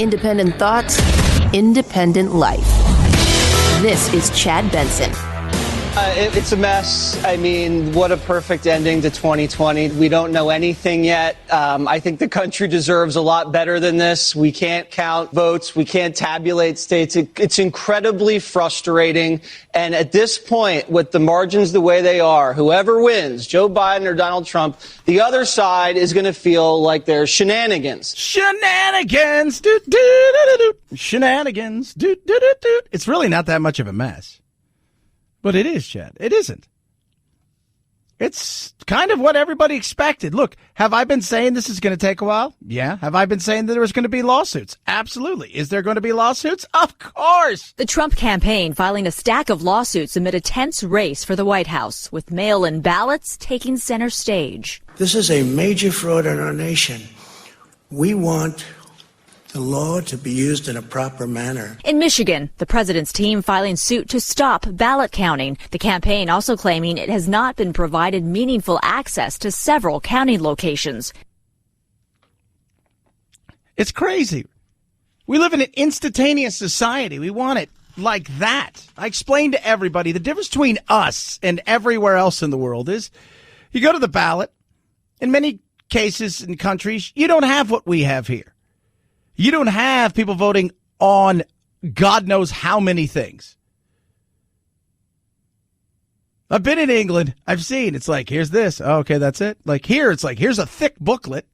Independent thoughts, independent life. This is Chad Benson. It's a mess. I mean, what a perfect ending to 2020. We don't know anything yet. I think the country deserves a lot better than this. We can't count votes. We can't tabulate states. It's incredibly frustrating. And at this point, with the margins the way they are, whoever wins, Joe Biden or Donald Trump, the other side is going to feel like there's shenanigans. Shenanigans. Do, do, do, do, do. Shenanigans. Do, do, do, do. It's really not that much of a mess. But it is, Chad. It isn't. It's kind of what everybody expected. Look, have I been saying this is going to take a while? Yeah. Have I been saying that there was going to be lawsuits? Absolutely. Is there going to be lawsuits? Of course. The Trump campaign filing a stack of lawsuits amid a tense race for the White House, with mail-in ballots taking center stage. This is a major fraud in our nation. We want the law to be used in a proper manner. In Michigan, the president's team filing suit to stop ballot counting. The campaign also claiming it has not been provided meaningful access to several counting locations. It's crazy. We live in an instantaneous society. We want it like that. I explained to everybody the difference between us and everywhere else in the world is you go to the ballot. In many cases in countries, you don't have what we have here. You don't have people voting on God knows how many things. I've been in England. I've seen. It's like, here's this. Oh, okay, that's it. Like here, it's like, here's a thick booklet.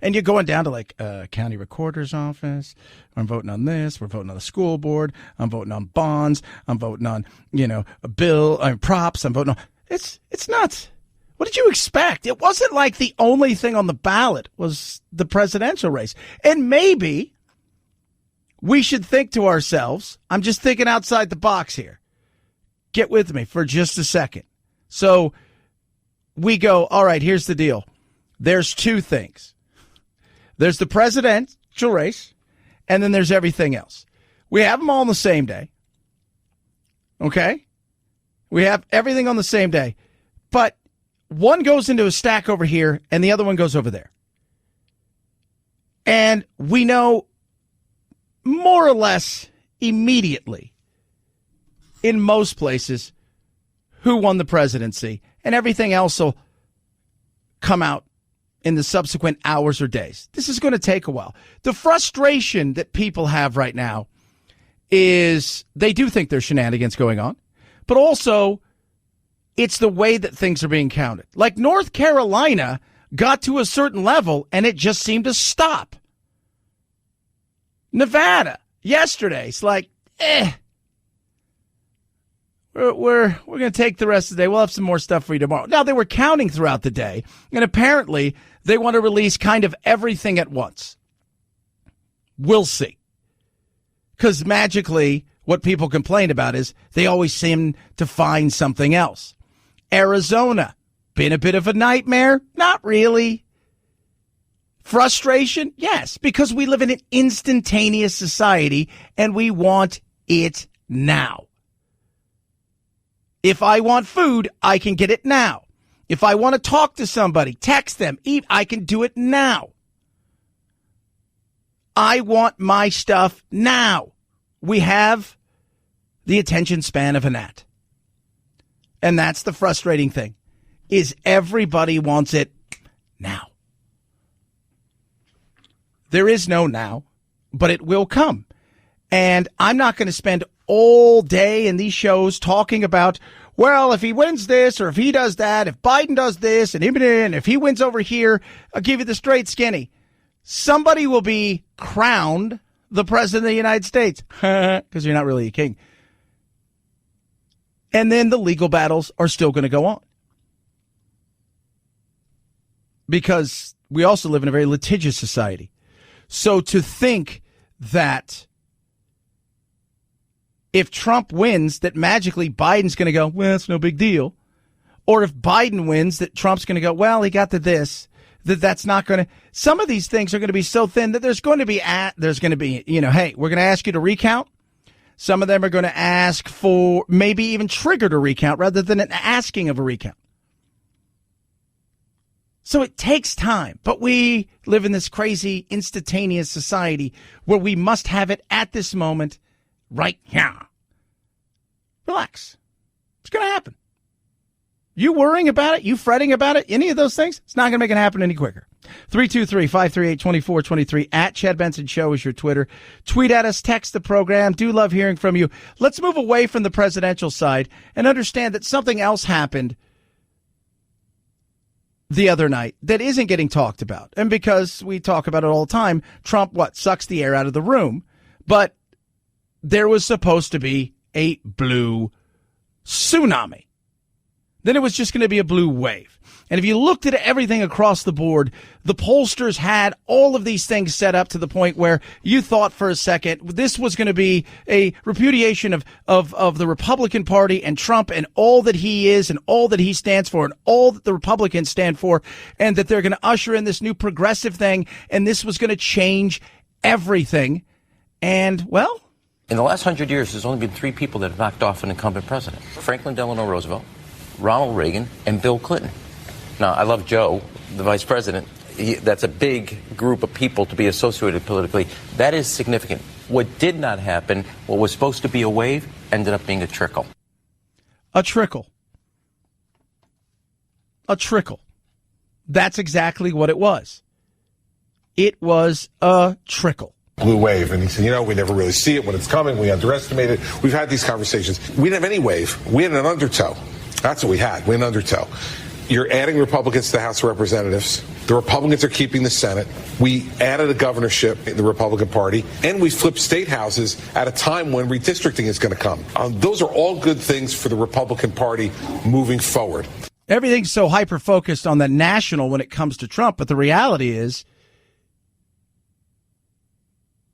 And you're going down to like county recorder's office. I'm voting on this. We're voting on the school board. I'm voting on bonds. I'm voting on, a bill, props. I'm voting on. It's nuts. What did you expect? It wasn't like the only thing on the ballot was the presidential race. And maybe we should think to ourselves, I'm just thinking outside the box here. Get with me for just a second. So we go, all right, here's the deal. There's two things. There's the presidential race, and then there's everything else. We have them all on the same day. Okay? We have everything on the same day. But one goes into a stack over here, and the other one goes over there. And we know more or less immediately, in most places, who won the presidency, and everything else will come out in the subsequent hours or days. This is going to take a while. The frustration that people have right now is they do think there's shenanigans going on, but also it's the way that things are being counted. Like North Carolina got to a certain level and it just seemed to stop. Nevada yesterday, it's like, we're going to take the rest of the day. We'll have some more stuff for you tomorrow. Now, they were counting throughout the day, and apparently they want to release kind of everything at once. We'll see. Because magically, what people complain about is they always seem to find something else. Arizona, been a bit of a nightmare? Not really. Frustration? Yes, because we live in an instantaneous society, and we want it now. If I want food, I can get it now. If I want to talk to somebody, text them, I can do it now. I want my stuff now. We have the attention span of a gnat. And that's the frustrating thing, is everybody wants it now. There is no now, but it will come. And I'm not going to spend all day in these shows talking about, well, if he wins this or if he does that, if Biden does this and if he wins over here, I'll give you the straight skinny. Somebody will be crowned the president of the United States because you're not really a king. And then the legal battles are still going to go on because we also live in a very litigious society. So to think that if Trump wins, that magically Biden's going to go, well, it's no big deal. Or if Biden wins, that Trump's going to go, well, he got to this, that's not going to. Some of these things are going to be so thin that there's going to be, hey, we're going to ask you to recount. Some of them are going to ask for maybe even triggered a recount rather than an asking of a recount. So it takes time, but we live in this crazy instantaneous society where we must have it at this moment right now. Relax. It's going to happen. You worrying about it? You fretting about it? Any of those things? It's not going to make it happen any quicker. 323-538-2423 at Chad Benson Show is your Twitter. Tweet at us, text the program. Do love hearing from you. Let's move away from the presidential side and understand that something else happened the other night that isn't getting talked about. And because we talk about it all the time, Trump, sucks the air out of the room. But there was supposed to be a blue tsunami. Then it was just going to be a blue wave. And if you looked at everything across the board, the pollsters had all of these things set up to the point where you thought for a second this was going to be a repudiation of the Republican Party and Trump and all that he is and all that he stands for and all that the Republicans stand for, and that they're going to usher in this new progressive thing, and this was going to change everything. And, well, in the last 100 years, there's only been 3 people that have knocked off an incumbent president: Franklin Delano Roosevelt, Ronald Reagan, and Bill Clinton. Now, I love Joe, the vice president. That's a big group of people to be associated politically. That is significant. What did not happen, what was supposed to be a wave, ended up being a trickle. A trickle. A trickle. That's exactly what it was. It was a trickle. Blue wave. And he said, we never really see it when it's coming. We underestimate it. We've had these conversations. We didn't have any wave. We had an undertow. That's what we had. We had an undertow. You're adding Republicans to the House of Representatives. The Republicans are keeping the Senate. We added a governorship in the Republican Party, and we flipped state houses at a time when redistricting is going to come. Those are all good things for the Republican Party moving forward. Everything's so hyper-focused on the national when it comes to Trump, but the reality is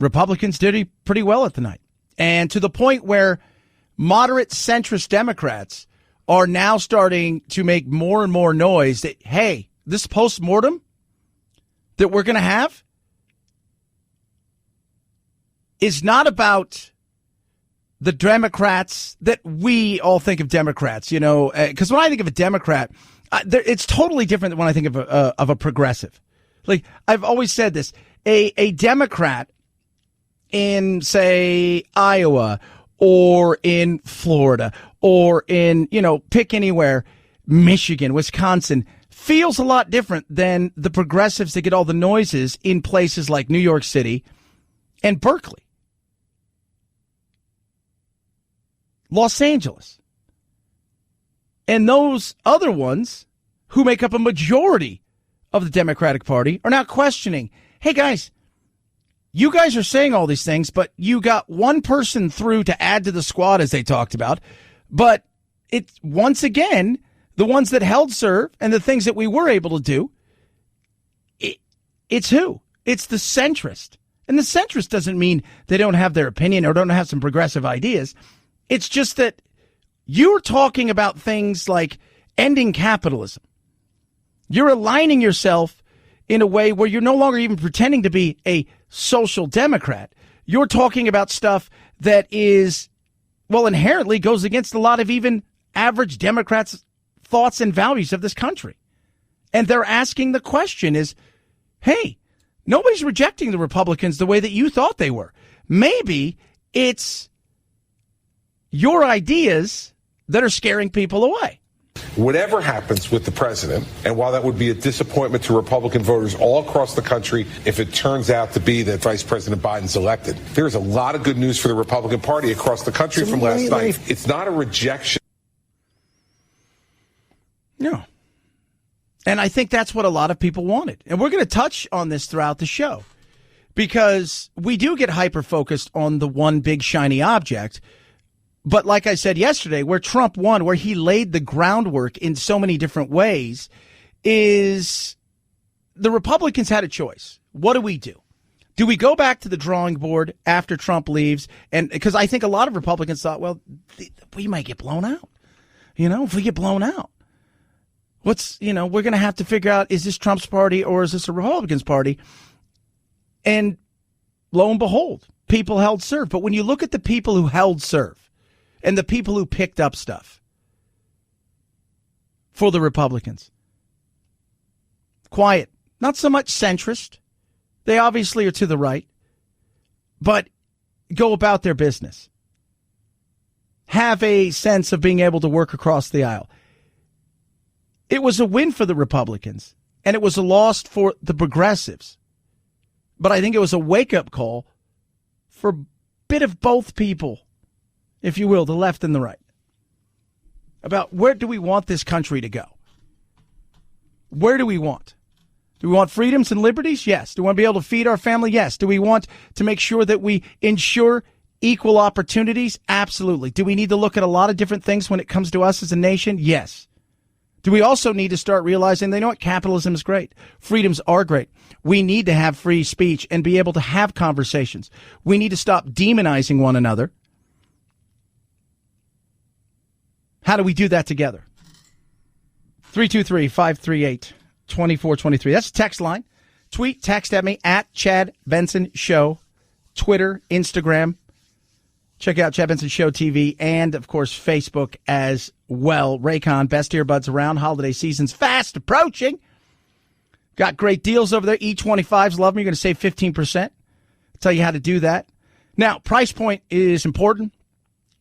Republicans did pretty well at the night. And to the point where moderate centrist Democrats are now starting to make more and more noise that, hey, this postmortem that we're going to have is not about the Democrats that we all think of Democrats, because when I think of a Democrat, it's totally different than when I think of a progressive. Like, I've always said this, a Democrat in, say, Iowa or in Florida or in, pick anywhere, Michigan, Wisconsin, feels a lot different than the progressives that get all the noises in places like New York City and Berkeley, Los Angeles. And those other ones who make up a majority of the Democratic Party are now questioning, hey, guys, you guys are saying all these things, but you got one person through to add to the squad, as they talked about. But it's, once again, the ones that held serve and the things that we were able to do, it's who? It's the centrist. And the centrist doesn't mean they don't have their opinion or don't have some progressive ideas. It's just that you're talking about things like ending capitalism. You're aligning yourself in a way where you're no longer even pretending to be a social democrat. You're talking about stuff that is, inherently goes against a lot of even average Democrats' thoughts and values of this country. And they're asking the question is, hey, nobody's rejecting the Republicans the way that you thought they were. Maybe it's your ideas that are scaring people away. Whatever happens with the president, and while that would be a disappointment to Republican voters all across the country if it turns out to be that Vice President Biden's elected, there's a lot of good news for the Republican Party across the country from last night. It's not a rejection. No. And I think that's what a lot of people wanted. And we're going to touch on this throughout the show because we do get hyper-focused on the one big shiny object. But like I said yesterday, where Trump won, where he laid the groundwork in so many different ways, is the Republicans had a choice. What do we do? Do we go back to the drawing board after Trump leaves? And because I think a lot of Republicans thought, we might get blown out. If we get blown out, we're going to have to figure out, is this Trump's party or is this a Republicans party? And lo and behold, people held serve. But when you look at the people who held serve, and the people who picked up stuff for the Republicans, quiet, not so much centrist. They obviously are to the right, but go about their business. Have a sense of being able to work across the aisle. It was a win for the Republicans, and it was a loss for the progressives. But I think it was a wake-up call for a bit of both people, if you will, the left and the right, about where do we want this country to go? Where do we want? Do we want freedoms and liberties? Yes. Do we want to be able to feed our family? Yes. Do we want to make sure that we ensure equal opportunities? Absolutely. Do we need to look at a lot of different things when it comes to us as a nation? Yes. Do we also need to start realizing they know what capitalism is great? Freedoms are great. We need to have free speech and be able to have conversations. We need to stop demonizing one another. How do we do that together? 323-538-2423. That's the text line. Tweet, text at me at Chad Benson Show. Twitter, Instagram. Check out Chad Benson Show TV and, of course, Facebook as well. Raycon, best earbuds around. Holiday season's fast approaching. Got great deals over there. E25s, love them. You're going to save 15%. I'll tell you how to do that. Now, price point is important.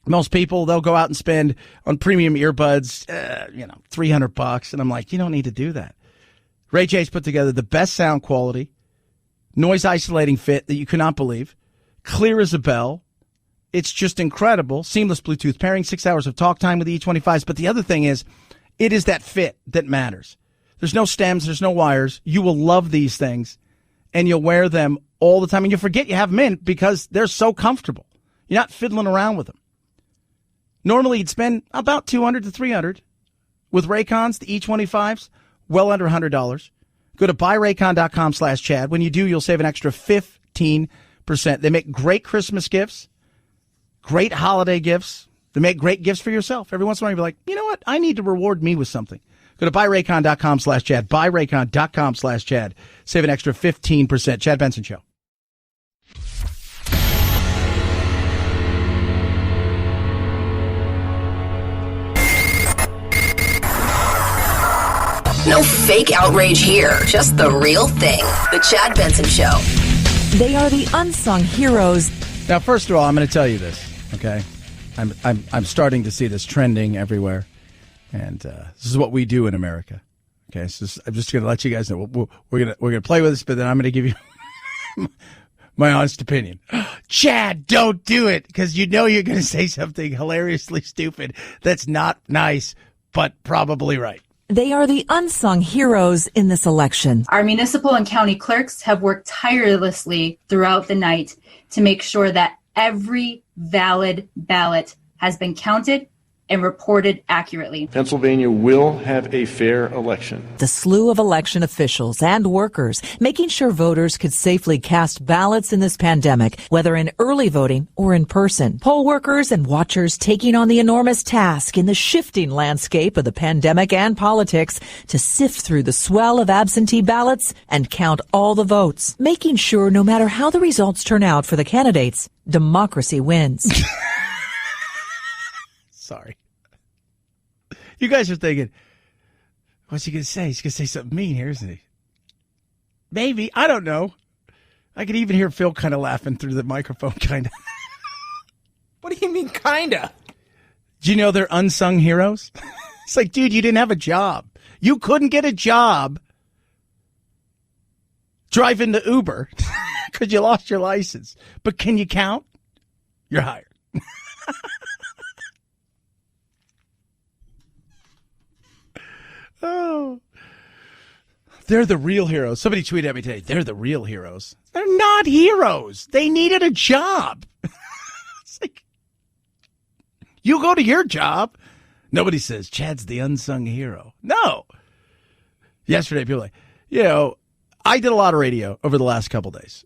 Most people, they'll go out and spend on premium earbuds, $300. And I'm like, you don't need to do that. Ray J's put together the best sound quality, noise isolating fit that you cannot believe, clear as a bell. It's just incredible. Seamless Bluetooth pairing, 6 hours of talk time with the E25s. But the other thing is, it is that fit that matters. There's no stems. There's no wires. You will love these things, and you'll wear them all the time. And you forget you have them in because they're so comfortable. You're not fiddling around with them. Normally, you'd spend about $200 to $300. With Raycons, the E25s, well under $100. Go to buyraycon.com/Chad. When you do, you'll save an extra 15%. They make great Christmas gifts, great holiday gifts. They make great gifts for yourself. Every once in a while, you'll be like, you know what? I need to reward me with something. Go to buyraycon.com/Chad. Buyraycon.com/Chad. Save an extra 15%. Chad Benson Show. No fake outrage here, just the real thing. The Chad Benson Show. They are the unsung heroes. Now, first of all, I'm going to tell you this, okay? I'm starting to see this trending everywhere, and this is what we do in America. Okay, so I'm just going to let you guys know we're going to play with this, but then I'm going to give you my honest opinion. Chad, don't do it, because you know you're going to say something hilariously stupid that's not nice, but probably right. They are the unsung heroes in this election. Our municipal and county clerks have worked tirelessly throughout the night to make sure that every valid ballot has been counted and reported accurately. Pennsylvania will have a fair election. The slew of election officials and workers making sure voters could safely cast ballots in this pandemic, whether in early voting or in person. Poll workers and watchers taking on the enormous task in the shifting landscape of the pandemic and politics to sift through the swell of absentee ballots and count all the votes, making sure no matter how the results turn out for the candidates, democracy wins. Sorry. You guys are thinking, what's he going to say? He's going to say something mean here, isn't he? Maybe. I don't know. I could even hear Phil kind of laughing through the microphone, kind of. What do you mean, kind of? Do you know they're unsung heroes? It's like, dude, you didn't have a job. You couldn't get a job driving the Uber because you lost your license. But can you count? You're hired. Oh, they're the real heroes. Somebody tweeted at me today, they're the real heroes. They're not heroes. They needed a job. It's like, you go to your job. Nobody says, Chad's the unsung hero. No. Yesterday, people were like, I did a lot of radio over the last couple days.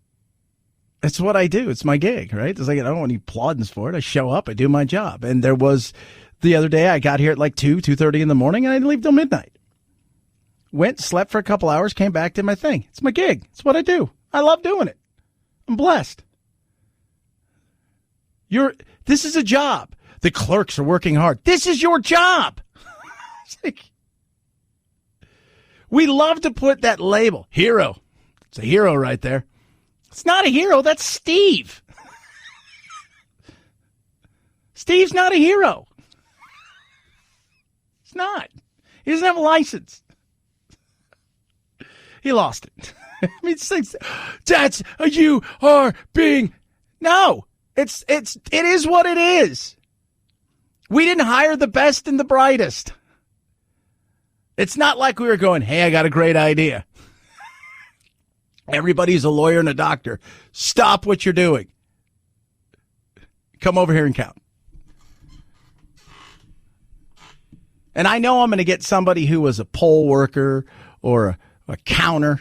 That's what I do. It's my gig, right? It's like, I don't want any plaudits for it. I show up, I do my job. And there was, the other day, I got here at like 2:30 in the morning, and I didn't leave till midnight. Went, slept for a couple hours, came back, did my thing. It's my gig. It's what I do. I love doing it. I'm blessed. This is a job. The clerks are working hard. This is your job. It's like, We love to put that label. Hero. It's a hero right there. It's not a hero. That's Steve. Steve's not a hero. It's not. He doesn't have a license. He lost it. I mean, that's you are being. No, it is what it is. We didn't hire the best and the brightest. It's not like we were going, hey, I got a great idea. Everybody's a lawyer and a doctor. Stop what you're doing. Come over here and count. And I know I'm going to get somebody who was a poll worker or a counter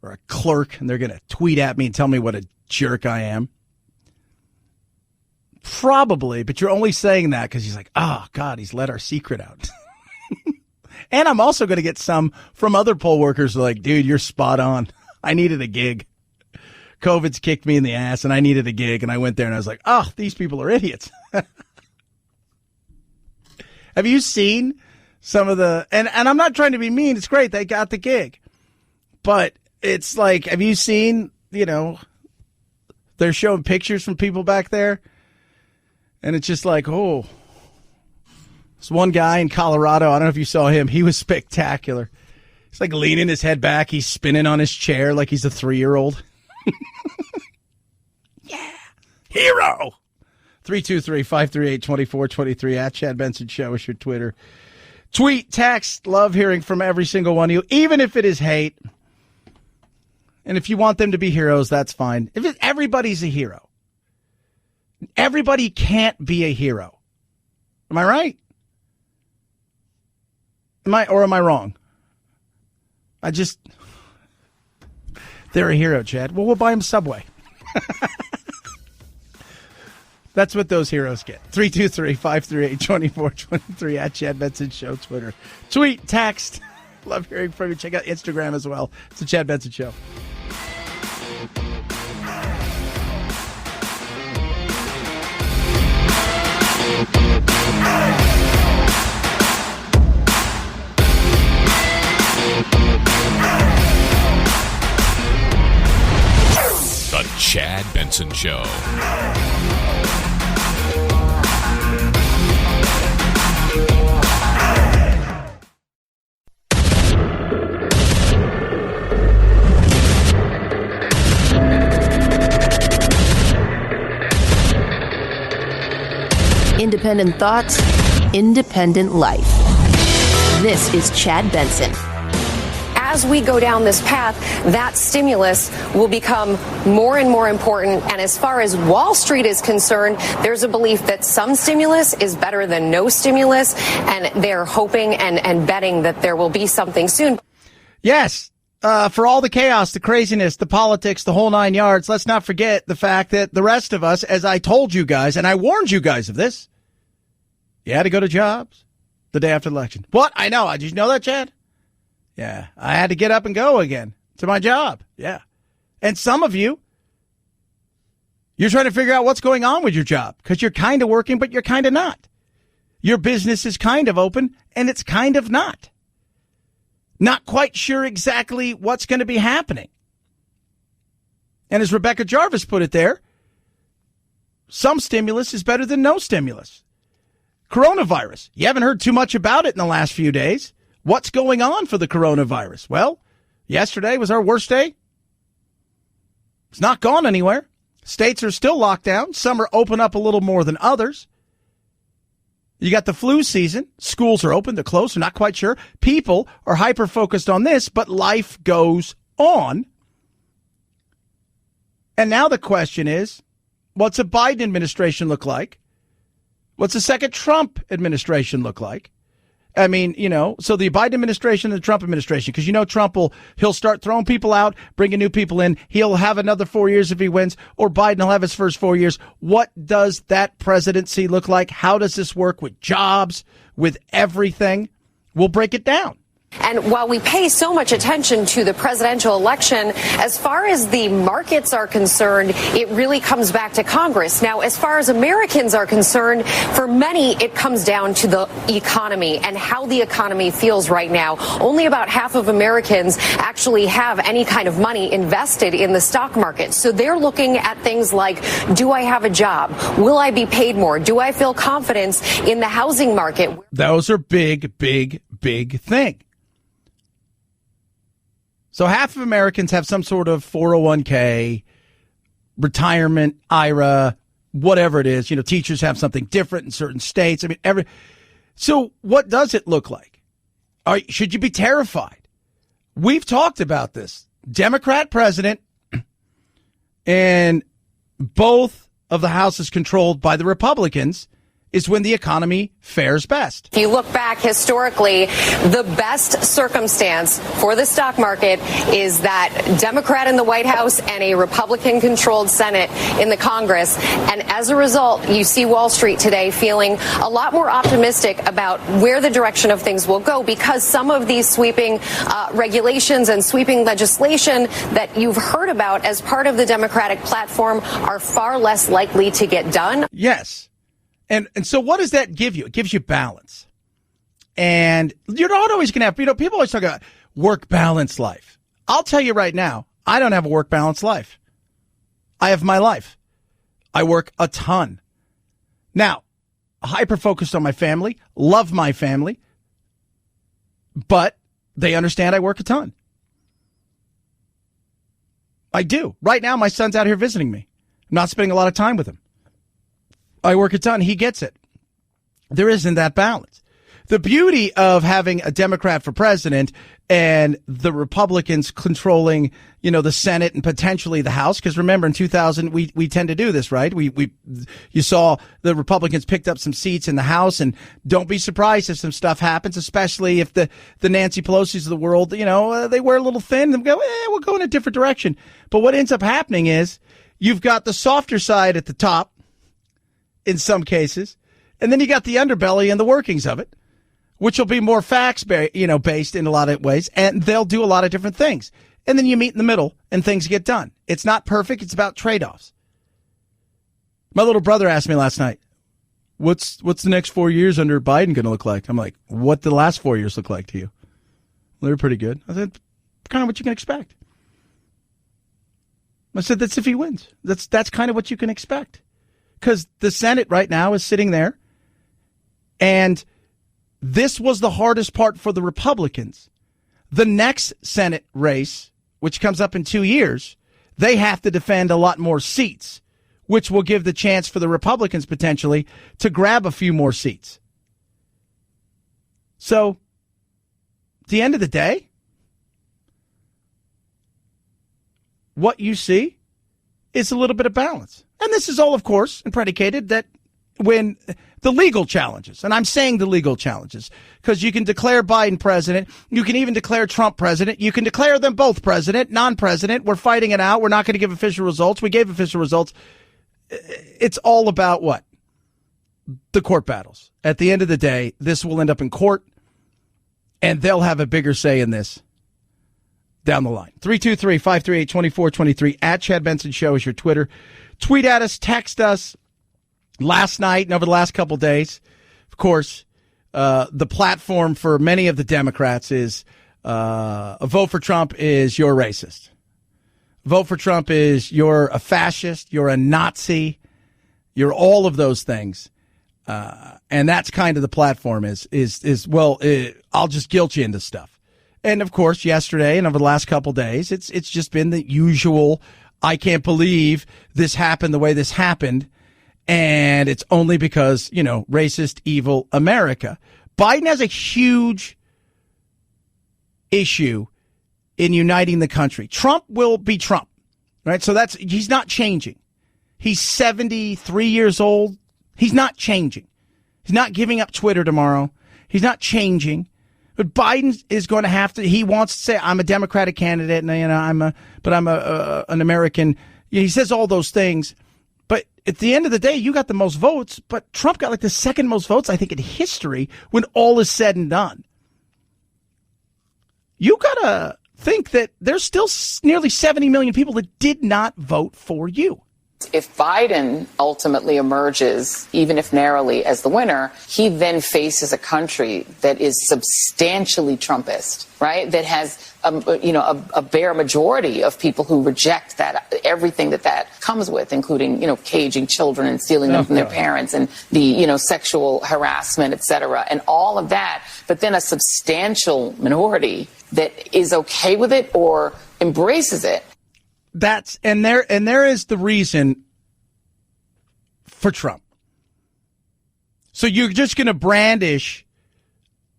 or a clerk, and they're going to tweet at me and tell me what a jerk I am. Probably, but you're only saying that because he's like, oh, God, he's let our secret out. And I'm also going to get some from other poll workers who are like, dude, you're spot on. I needed a gig. COVID's kicked me in the ass, and I needed a gig. And I went there, and I was like, oh, these people are idiots. Have you seen some of the – and I'm not trying to be mean. It's great. They got the gig. But it's like, have you seen, they're showing pictures from people back there? And it's just like, oh. This one guy in Colorado, I don't know if you saw him. He was spectacular. He's like leaning his head back. He's spinning on his chair like he's a 3-year-old. Yeah. Hero. 323-538-2423 at Chad Benson Show is your Twitter. Tweet, text. Love hearing from every single one of you, even if it is hate. And if you want them to be heroes, that's fine. Everybody's a hero. Everybody can't be a hero. Am I right? Am I wrong? They're a hero, Chad. Well, we'll buy them Subway. That's what those heroes get. 323-538-2423 at Chad Benson Show, Twitter. Tweet, text. Love hearing from you. Check out Instagram as well. It's the Chad Benson Show. The Chad Benson Show. Independent thoughts, independent life. This is Chad Benson. As we go down this path, that stimulus will become more and more important. And as far as Wall Street is concerned, there's a belief that some stimulus is better than no stimulus. And they're hoping and betting that there will be something soon. Yes. For all the chaos, the craziness, the politics, the whole 9 yards, let's not forget the fact that the rest of us, as I told you guys, and I warned you guys of this, you had to go to jobs the day after the election. What? I know. Did you know that, Chad? Yeah. I had to get up and go again to my job. Yeah. And some of you, you're trying to figure out what's going on with your job because you're kind of working, but you're kind of not. Your business is kind of open, and it's kind of not. Not quite sure exactly what's going to be happening. And as Rebecca Jarvis put it there, some stimulus is better than no stimulus. Coronavirus. You haven't heard too much about it in the last few days. What's going on for the coronavirus? Well, yesterday was our worst day. It's not gone anywhere. States are still locked down. Some are open up a little more than others. You got the flu season. Schools are open. They're closed. They're not quite sure. People are hyper-focused on this, but life goes on. And now the question is, what's a Biden administration look like? What's a second Trump administration look like? I mean, so the Biden administration and the Trump administration, because Trump he'll start throwing people out, bringing new people in. He'll have another 4 years if he wins, or Biden will have his first 4 years. What does that presidency look like? How does this work with jobs, with everything? We'll break it down. And while we pay so much attention to the presidential election, as far as the markets are concerned, it really comes back to Congress. Now, as far as Americans are concerned, for many, it comes down to the economy and how the economy feels right now. Only about half of Americans actually have any kind of money invested in the stock market. So they're looking at things like, do I have a job? Will I be paid more? Do I feel confidence in the housing market? Those are big, big, big things. So half of Americans have some sort of 401k, retirement, IRA, whatever it is. You know, teachers have something different in certain states. I mean, so what does it look like? Should you be terrified? We've talked about this. Democrat president, and both of the houses controlled by the Republicans, is when the economy fares best. If you look back historically, the best circumstance for the stock market is that Democrat in the White House and a Republican-controlled Senate in the Congress. And as a result, you see Wall Street today feeling a lot more optimistic about where the direction of things will go, because some of these sweeping regulations and sweeping legislation that you've heard about as part of the Democratic platform are far less likely to get done. Yes. And so what does that give you? It gives you balance. And you're not always going to have, people always talk about work balance life. I'll tell you right now, I don't have a work balance life. I have my life. I work a ton. Now, hyper-focused on my family, love my family, but they understand I work a ton. I do. Right now, my son's out here visiting me. I'm not spending a lot of time with him. I work a ton. He gets it. There isn't that balance. The beauty of having a Democrat for president and the Republicans controlling, the Senate and potentially the House, because remember in 2000 we tend to do this, right? You saw the Republicans picked up some seats in the House, and don't be surprised if some stuff happens, especially if the Nancy Pelosi's of the world, they wear a little thin and go, we'll go in a different direction. But what ends up happening is you've got the softer side at the top in some cases, and then you got the underbelly and the workings of it, which will be more facts, based in a lot of ways, and they'll do a lot of different things. And then you meet in the middle, and things get done. It's not perfect. It's about trade-offs. My little brother asked me last night, what's the next 4 years under Biden going to look like? I'm like, what the last 4 years look like to you? Well, they're pretty good. I said, kind of what you can expect. I said, that's if he wins. That's kind of what you can expect. Because the Senate right now is sitting there, and this was the hardest part for the Republicans. The next Senate race, which comes up in 2 years, they have to defend a lot more seats, which will give the chance for the Republicans potentially to grab a few more seats. So, at the end of the day, what you see is a little bit of balance. And this is all, of course, predicated that when the legal challenges, and I'm saying the legal challenges, because you can declare Biden president, you can even declare Trump president, you can declare them both president, non-president, we're fighting it out, we're not going to give official results, we gave official results. It's all about what? The court battles. At the end of the day, this will end up in court, and they'll have a bigger say in this down the line. 323-538-2423 at Chad Benson Show is your Twitter. Tweet at us, text us. Last night and over the last couple of days, of course, the platform for many of the Democrats is a vote for Trump is you're racist. Vote for Trump is you're a fascist, you're a Nazi, you're all of those things. And that's kind of the platform I'll just guilt you into stuff. And of course, yesterday and over the last couple of days, it's just been the usual, I can't believe this happened the way this happened. And it's only because, racist, evil America. Biden has a huge issue in uniting the country. Trump will be Trump, right? So he's not changing. He's 73 years old. He's not changing. He's not giving up Twitter tomorrow. He's not changing. But Biden is going to have to, he wants to say, I'm a Democratic candidate and, I'm an American. He says all those things. But at the end of the day, you got the most votes, but Trump got like the second most votes, I think, in history when all is said and done. you got to think that there's still nearly 70 million people that did not vote for you. If Biden ultimately emerges, even if narrowly, as the winner, he then faces a country that is substantially Trumpist, right? That has, a bare majority of people who reject that, everything that comes with, including, caging children and stealing them from their parents and the, sexual harassment, et cetera, and all of that. But then a substantial minority that is okay with it or embraces it. There is the reason for Trump. So you're just going to brandish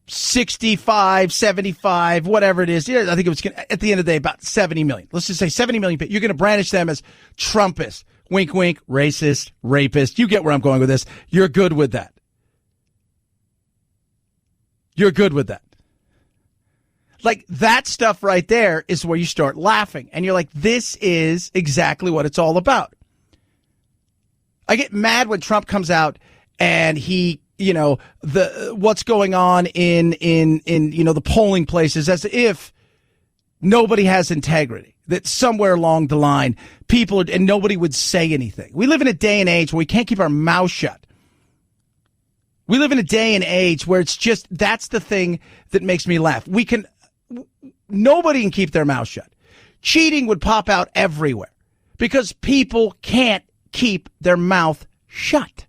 65, 75, whatever it is. I think it was at the end of the day about 70 million. Let's just say 70 million people. You're going to brandish them as Trumpist, wink, wink, racist, rapist. You get where I'm going with this. You're good with that. You're good with that. Like, that stuff right there is where you start laughing. And you're like, this is exactly what it's all about. I get mad when Trump comes out and he, what's going on in the polling places, as if nobody has integrity. That somewhere along the line, and nobody would say anything. We live in a day and age where we can't keep our mouth shut. We live in a day and age where it's just, that's the thing that makes me laugh. Nobody can keep their mouth shut. Cheating would pop out everywhere because people can't keep their mouth shut.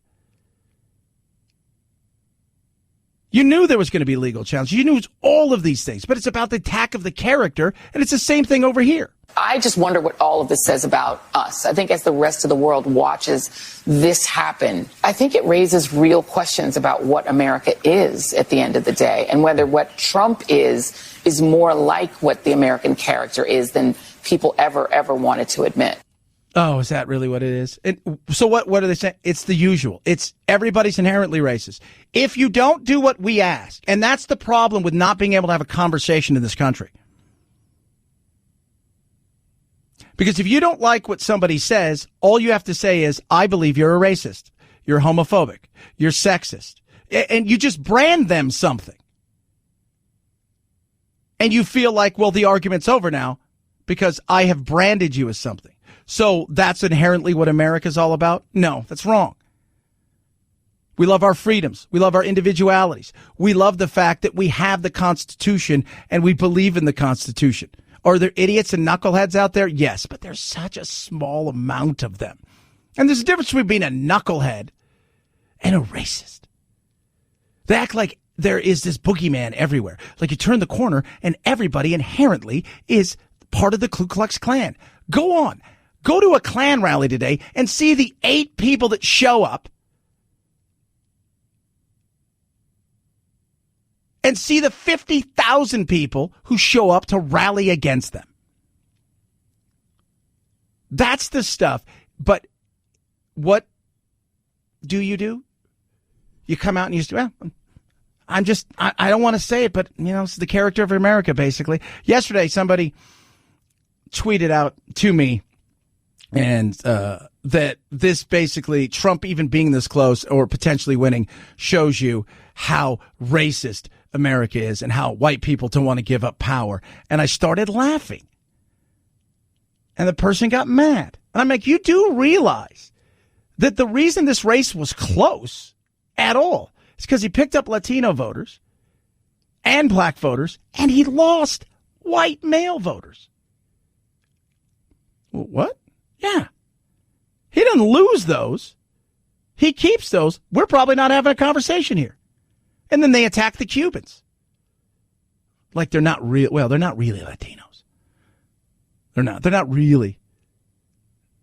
You knew there was going to be legal challenges. You knew it was all of these things, but it's about the attack of the character, and it's the same thing over here. I just wonder what all of this says about us. I think as the rest of the world watches this happen, I think it raises real questions about what America is at the end of the day, and whether what Trump is more like what the American character is than people ever wanted to admit. Oh, is that really what it is? So what are they saying? It's the usual. It's everybody's inherently racist. If you don't do what we ask, and that's the problem with not being able to have a conversation in this country. Because if you don't like what somebody says, all you have to say is, I believe you're a racist, you're homophobic, you're sexist. And you just brand them something. And you feel like, well, the argument's over now because I have branded you as something. So that's inherently what America's all about? No, that's wrong. We love our freedoms. We love our individualities. We love the fact that we have the Constitution and we believe in the Constitution. Are there idiots and knuckleheads out there? Yes, but there's such a small amount of them. And there's a difference between being a knucklehead and a racist. They act like there is this boogeyman everywhere. Like you turn the corner and everybody inherently is part of the Ku Klux Klan. Go on. Go to a Klan rally today and see the 8 people that show up and see the 50,000 people who show up to rally against them. That's the stuff. But what do? You come out and you say, well, I don't want to say it, but, it's the character of America, basically. Yesterday, somebody tweeted out to me and that this basically, Trump even being this close or potentially winning, shows you how racist America is and how white people don't want to give up power. And I started laughing. And the person got mad. And I'm like, you do realize that the reason this race was close at all is because he picked up Latino voters and black voters, and he lost white male voters. What? Yeah. He didn't lose those. He keeps those. We're probably not having a conversation here. And then they attack the Cubans. Like they're not real. Well, they're not really Latinos. They're not really.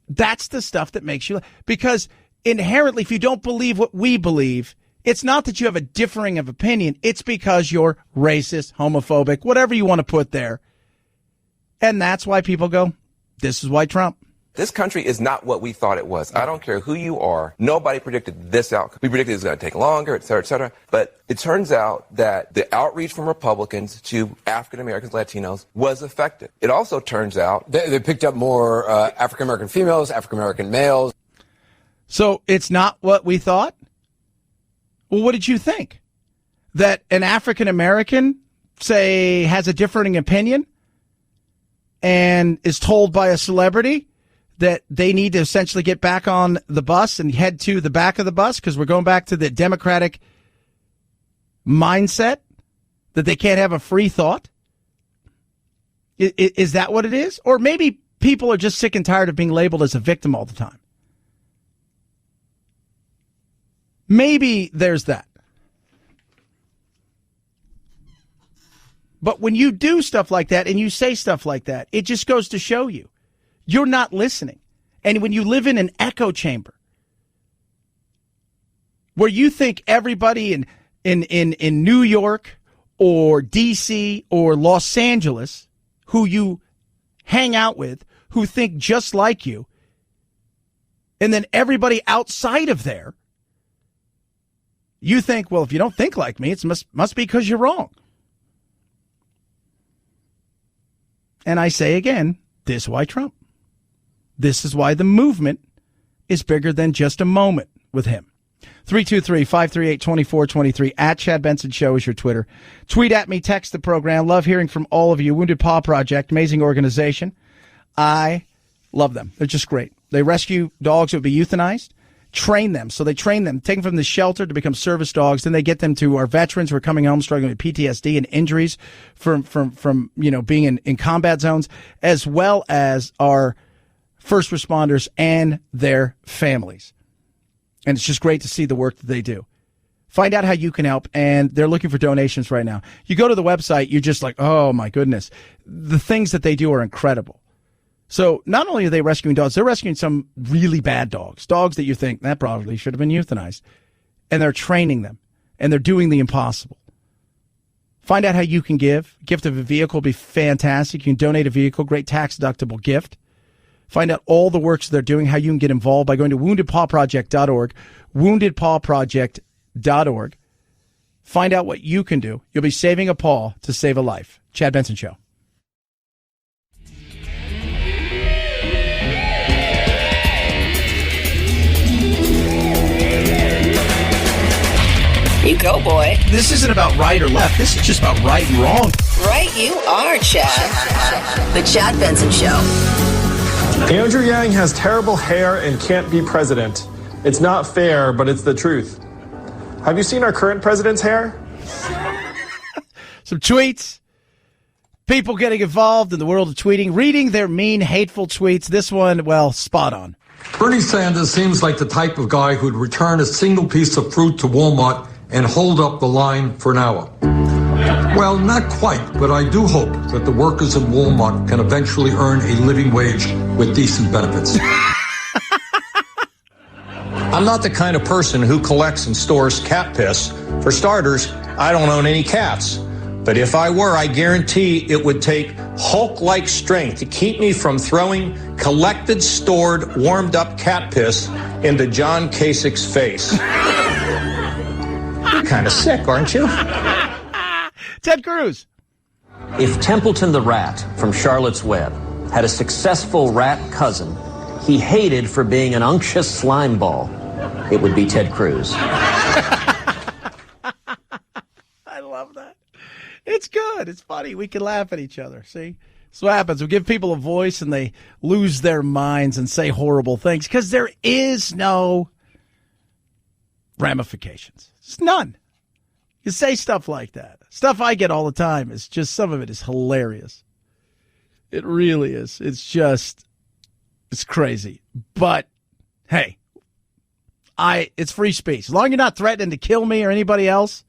That's the stuff that makes you, because inherently, if you don't believe what we believe, it's not that you have a differing of opinion. It's because you're racist, homophobic, whatever you want to put there. And that's why people go, this is why Trump. This country is not what we thought it was. I don't care who you are. Nobody predicted this outcome. We predicted it was going to take longer, et cetera, et cetera. But it turns out that the outreach from Republicans to African Americans, Latinos, was effective. It also turns out they picked up more African American females, African American males. So it's not what we thought? Well, what did you think? That an African American say, has a differing opinion and is told by a celebrity that they need to essentially get back on the bus and head to the back of the bus because we're going back to the Democratic mindset that they can't have a free thought? Is that what it is? Or maybe people are just sick and tired of being labeled as a victim all the time. Maybe there's that. But when you do stuff like that and you say stuff like that, it just goes to show you you're not listening. And when you live in an echo chamber where you think everybody in New York or D.C. or Los Angeles who you hang out with, who think just like you, and then everybody outside of there, you think, well, if you don't think like me, it must be because you're wrong. And I say again, this is why Trump. This is why the movement is bigger than just a moment with him. 323-538-2423. At Chad Benson Show is your Twitter. Tweet at me, text the program. Love hearing from all of you. Wounded Paw Project, amazing organization. I love them. They're just great. They rescue dogs that would be euthanized, train them. So they train them, take them from the shelter to become service dogs. Then they get them to our veterans who are coming home struggling with PTSD and injuries from being in combat zones, as well as our first responders and their families. And it's just great to see the work that they do. Find out how you can help, and they're looking for donations right now. You go to the website, you're just like, oh, my goodness. The things that they do are incredible. So not only are they rescuing dogs, they're rescuing some really bad dogs that you think that probably should have been euthanized. And they're training them, and they're doing the impossible. Find out how you can give. Gift of a vehicle would be fantastic. You can donate a vehicle, great tax-deductible gift. Find out all the works they're doing, how you can get involved by going to woundedpawproject.org, woundedpawproject.org. Find out what you can do. You'll be saving a paw to save a life. Chad Benson Show. You go, boy. This isn't about right or left. This is just about right and wrong. Right you are, Chad. The Chad Benson Show. Andrew Yang has terrible hair and can't be president. It's not fair, but it's the truth. Have you seen our current president's hair? Some tweets. People getting involved in the world of tweeting, reading their mean, hateful tweets. This one, well, spot on. Bernie Sanders seems like the type of guy who'd return a single piece of fruit to Walmart and hold up the line for an hour. Well, not quite, but I do hope that the workers in Walmart can eventually earn a living wage with decent benefits. I'm not the kind of person who collects and stores cat piss. For starters, I don't own any cats. But if I were, I guarantee it would take Hulk-like strength to keep me from throwing collected, stored, warmed-up cat piss into John Kasich's face. You're kind of sick, aren't you? Ted Cruz. If Templeton the rat from Charlotte's Web had a successful rat cousin he hated for being an unctuous slime ball, it would be Ted Cruz. I love that. It's good. It's funny. We can laugh at each other. See? That's what happens. We give people a voice and they lose their minds and say horrible things because there is no ramifications. It's none. You say stuff like that. Stuff I get all the time is just, some of it is hilarious. It really is. It's crazy. But, hey, it's free speech. As long as you're not threatening to kill me or anybody else,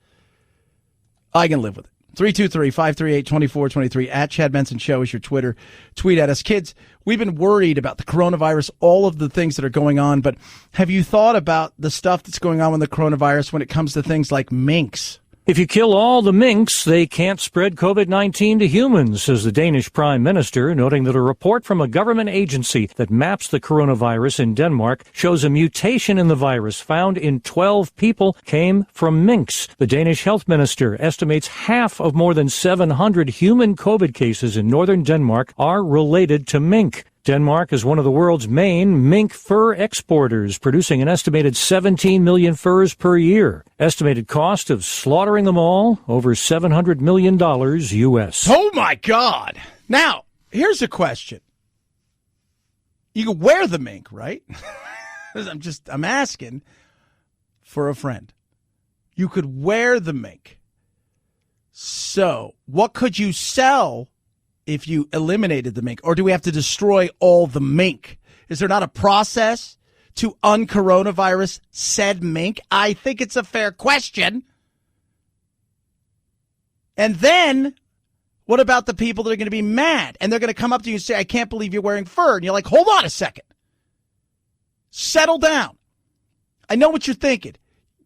I can live with it. 323-538-2423. At Chad Benson Show is your Twitter. Tweet at us. Kids, we've been worried about the coronavirus, all of the things that are going on, but have you thought about the stuff that's going on with the coronavirus when it comes to things like minks? If you kill all the minks, they can't spread COVID-19 to humans, says the Danish Prime Minister, noting that a report from a government agency that maps the coronavirus in Denmark shows a mutation in the virus found in 12 people came from minks. The Danish Health Minister estimates half of more than 700 human COVID cases in northern Denmark are related to mink. Denmark is one of the world's main mink fur exporters, producing an estimated 17 million furs per year. Estimated cost of slaughtering them all, over $700 million U.S. Oh, my God. Now, here's a question. You can wear the mink, right? I'm asking for a friend. You could wear the mink. So, what could you sell if you eliminated the mink? Or do we have to destroy all the mink? Is there not a process to uncoronavirus said mink? I think it's a fair question. And then, what about the people that are going to be mad? And they're going to come up to you and say, I can't believe you're wearing fur. And you're like, hold on a second. Settle down. I know what you're thinking.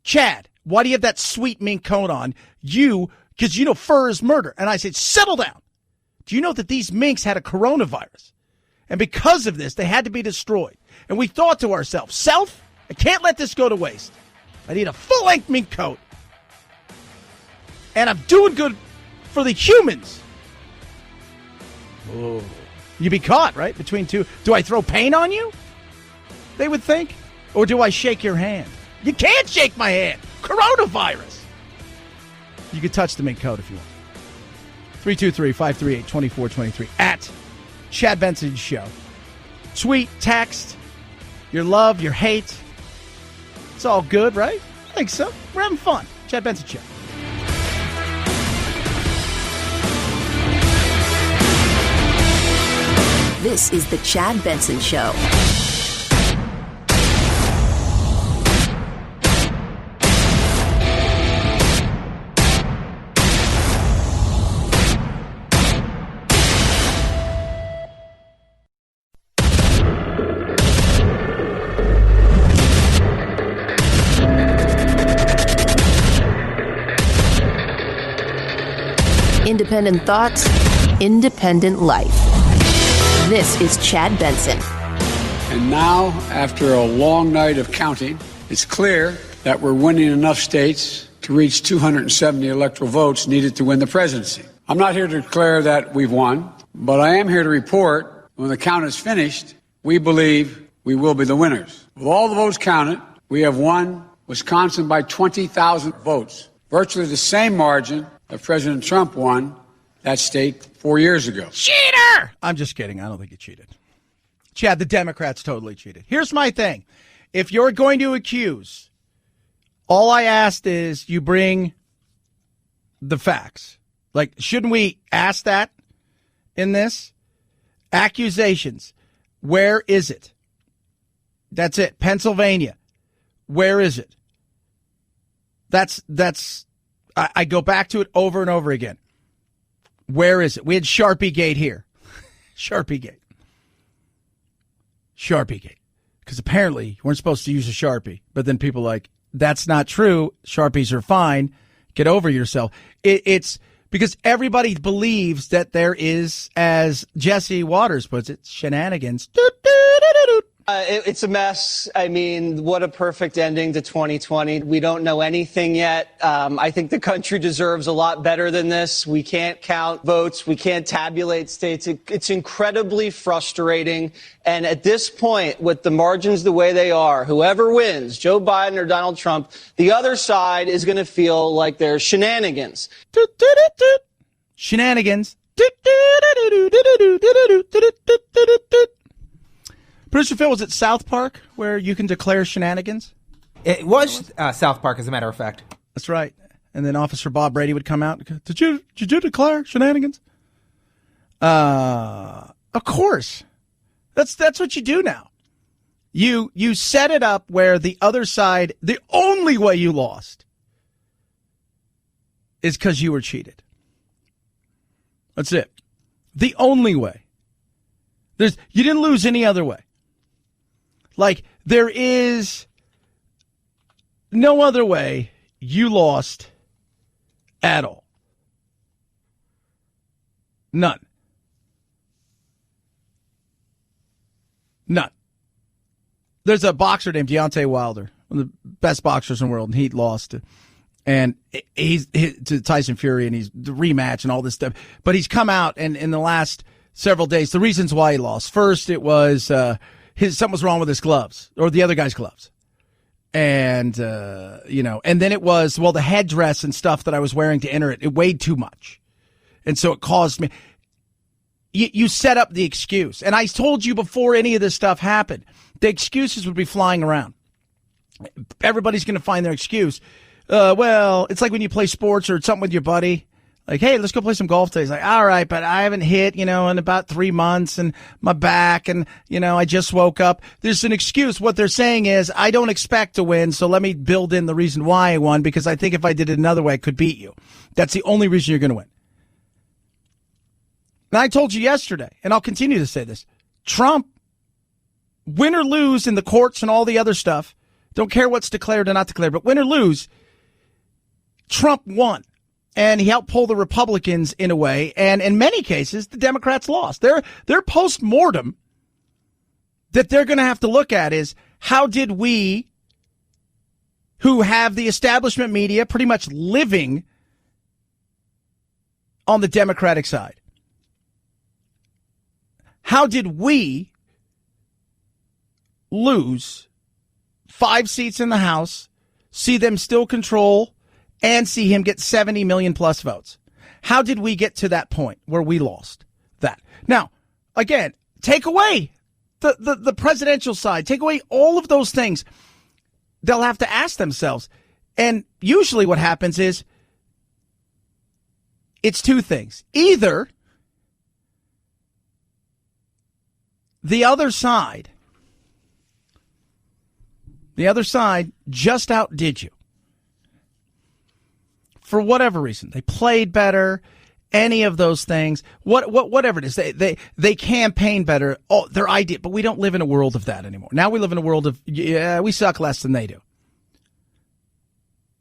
Chad, why do you have that sweet mink coat on? Because you know fur is murder. And I said, settle down. Do you know that these minks had a coronavirus? And because of this, they had to be destroyed. And we thought to ourselves, self, I can't let this go to waste. I need a full-length mink coat. And I'm doing good for the humans. Oh. You'd be caught, right? Between two. Do I throw paint on you? They would think. Or do I shake your hand? You can't shake my hand. Coronavirus. You can touch the mink coat if you want. 323-538-2423 at Chad Benson Show. Tweet, text, your love, your hate. It's all good, right? I think so. We're having fun. Chad Benson Show. This is the Chad Benson Show. Independent thoughts, independent life. This is Chad Benson. And now, after a long night of counting, it's clear that we're winning enough states to reach 270 electoral votes needed to win the presidency. I'm not here to declare that we've won, but I am here to report when the count is finished, we believe we will be the winners. With all the votes counted, we have won Wisconsin by 20,000 votes, virtually the same margin that President Trump won that state 4 years ago. Cheater! I'm just kidding. I don't think he cheated. Chad, the Democrats totally cheated. Here's my thing. If you're going to accuse, all I asked is you bring the facts. Like, shouldn't we ask that in this? Accusations. Where is it? That's it. Pennsylvania. Where is it? I go back to it over and over again. Where is it? We had Sharpie Gate here. Sharpie Gate. Because apparently you weren't supposed to use a Sharpie. But then people are like, that's not true. Sharpies are fine. Get over yourself. It's because everybody believes that there is, as Jesse Waters puts it, shenanigans. It's a mess. I mean, what a perfect ending to 2020. We don't know anything yet. I think the country deserves a lot better than this. We can't count votes. We can't tabulate states. It's incredibly frustrating. And at this point, with the margins the way they are, whoever wins, Joe Biden or Donald Trump, the other side is going to feel like there's shenanigans. Shenanigans. Producer Phil, was it South Park where you can declare shenanigans? It was South Park, as a matter of fact. That's right. And then Officer Bob Brady would come out. Did you declare shenanigans? Of course. That's what you do now. You set it up where the other side, the only way you lost is because you were cheated. That's it. The only way. You didn't lose any other way. Like, there is no other way you lost at all. None. There's a boxer named Deontay Wilder, one of the best boxers in the world, and he lost. And he's to Tyson Fury, and he's the rematch and all this stuff. But he's come out, and in the last several days. The reasons why he lost. First, it was something was wrong with his gloves or the other guy's gloves. And, and then it was, the headdress and stuff that I was wearing to enter it weighed too much. And so it caused me. You set up the excuse. And I told you before any of this stuff happened, the excuses would be flying around. Everybody's going to find their excuse. It's like when you play sports or something with your buddy. Like, hey, let's go play some golf today. He's like, all right, but I haven't hit, in about 3 months and my back and, I just woke up. There's an excuse. What they're saying is I don't expect to win. So let me build in the reason why I won because I think if I did it another way, I could beat you. That's the only reason you're going to win. And I told you yesterday, and I'll continue to say this, Trump, win or lose in the courts and all the other stuff, don't care what's declared or not declared, but win or lose, Trump won. And he helped pull the Republicans in a way. And in many cases, the Democrats lost. Their post-mortem that they're going to have to look at is how did we, who have the establishment media pretty much living on the Democratic side, how did we lose 5 seats in the House, see them still control, and see him get 70 million plus votes? How did we get to that point where we lost that? Now, again, take away the presidential side, take away all of those things. They'll have to ask themselves. And usually what happens is it's 2 things. Either the other side just outdid you. For whatever reason, they played better, any of those things, whatever it is, they campaign better. Oh, their idea, but we don't live in a world of that anymore. Now we live in a world of, we suck less than they do.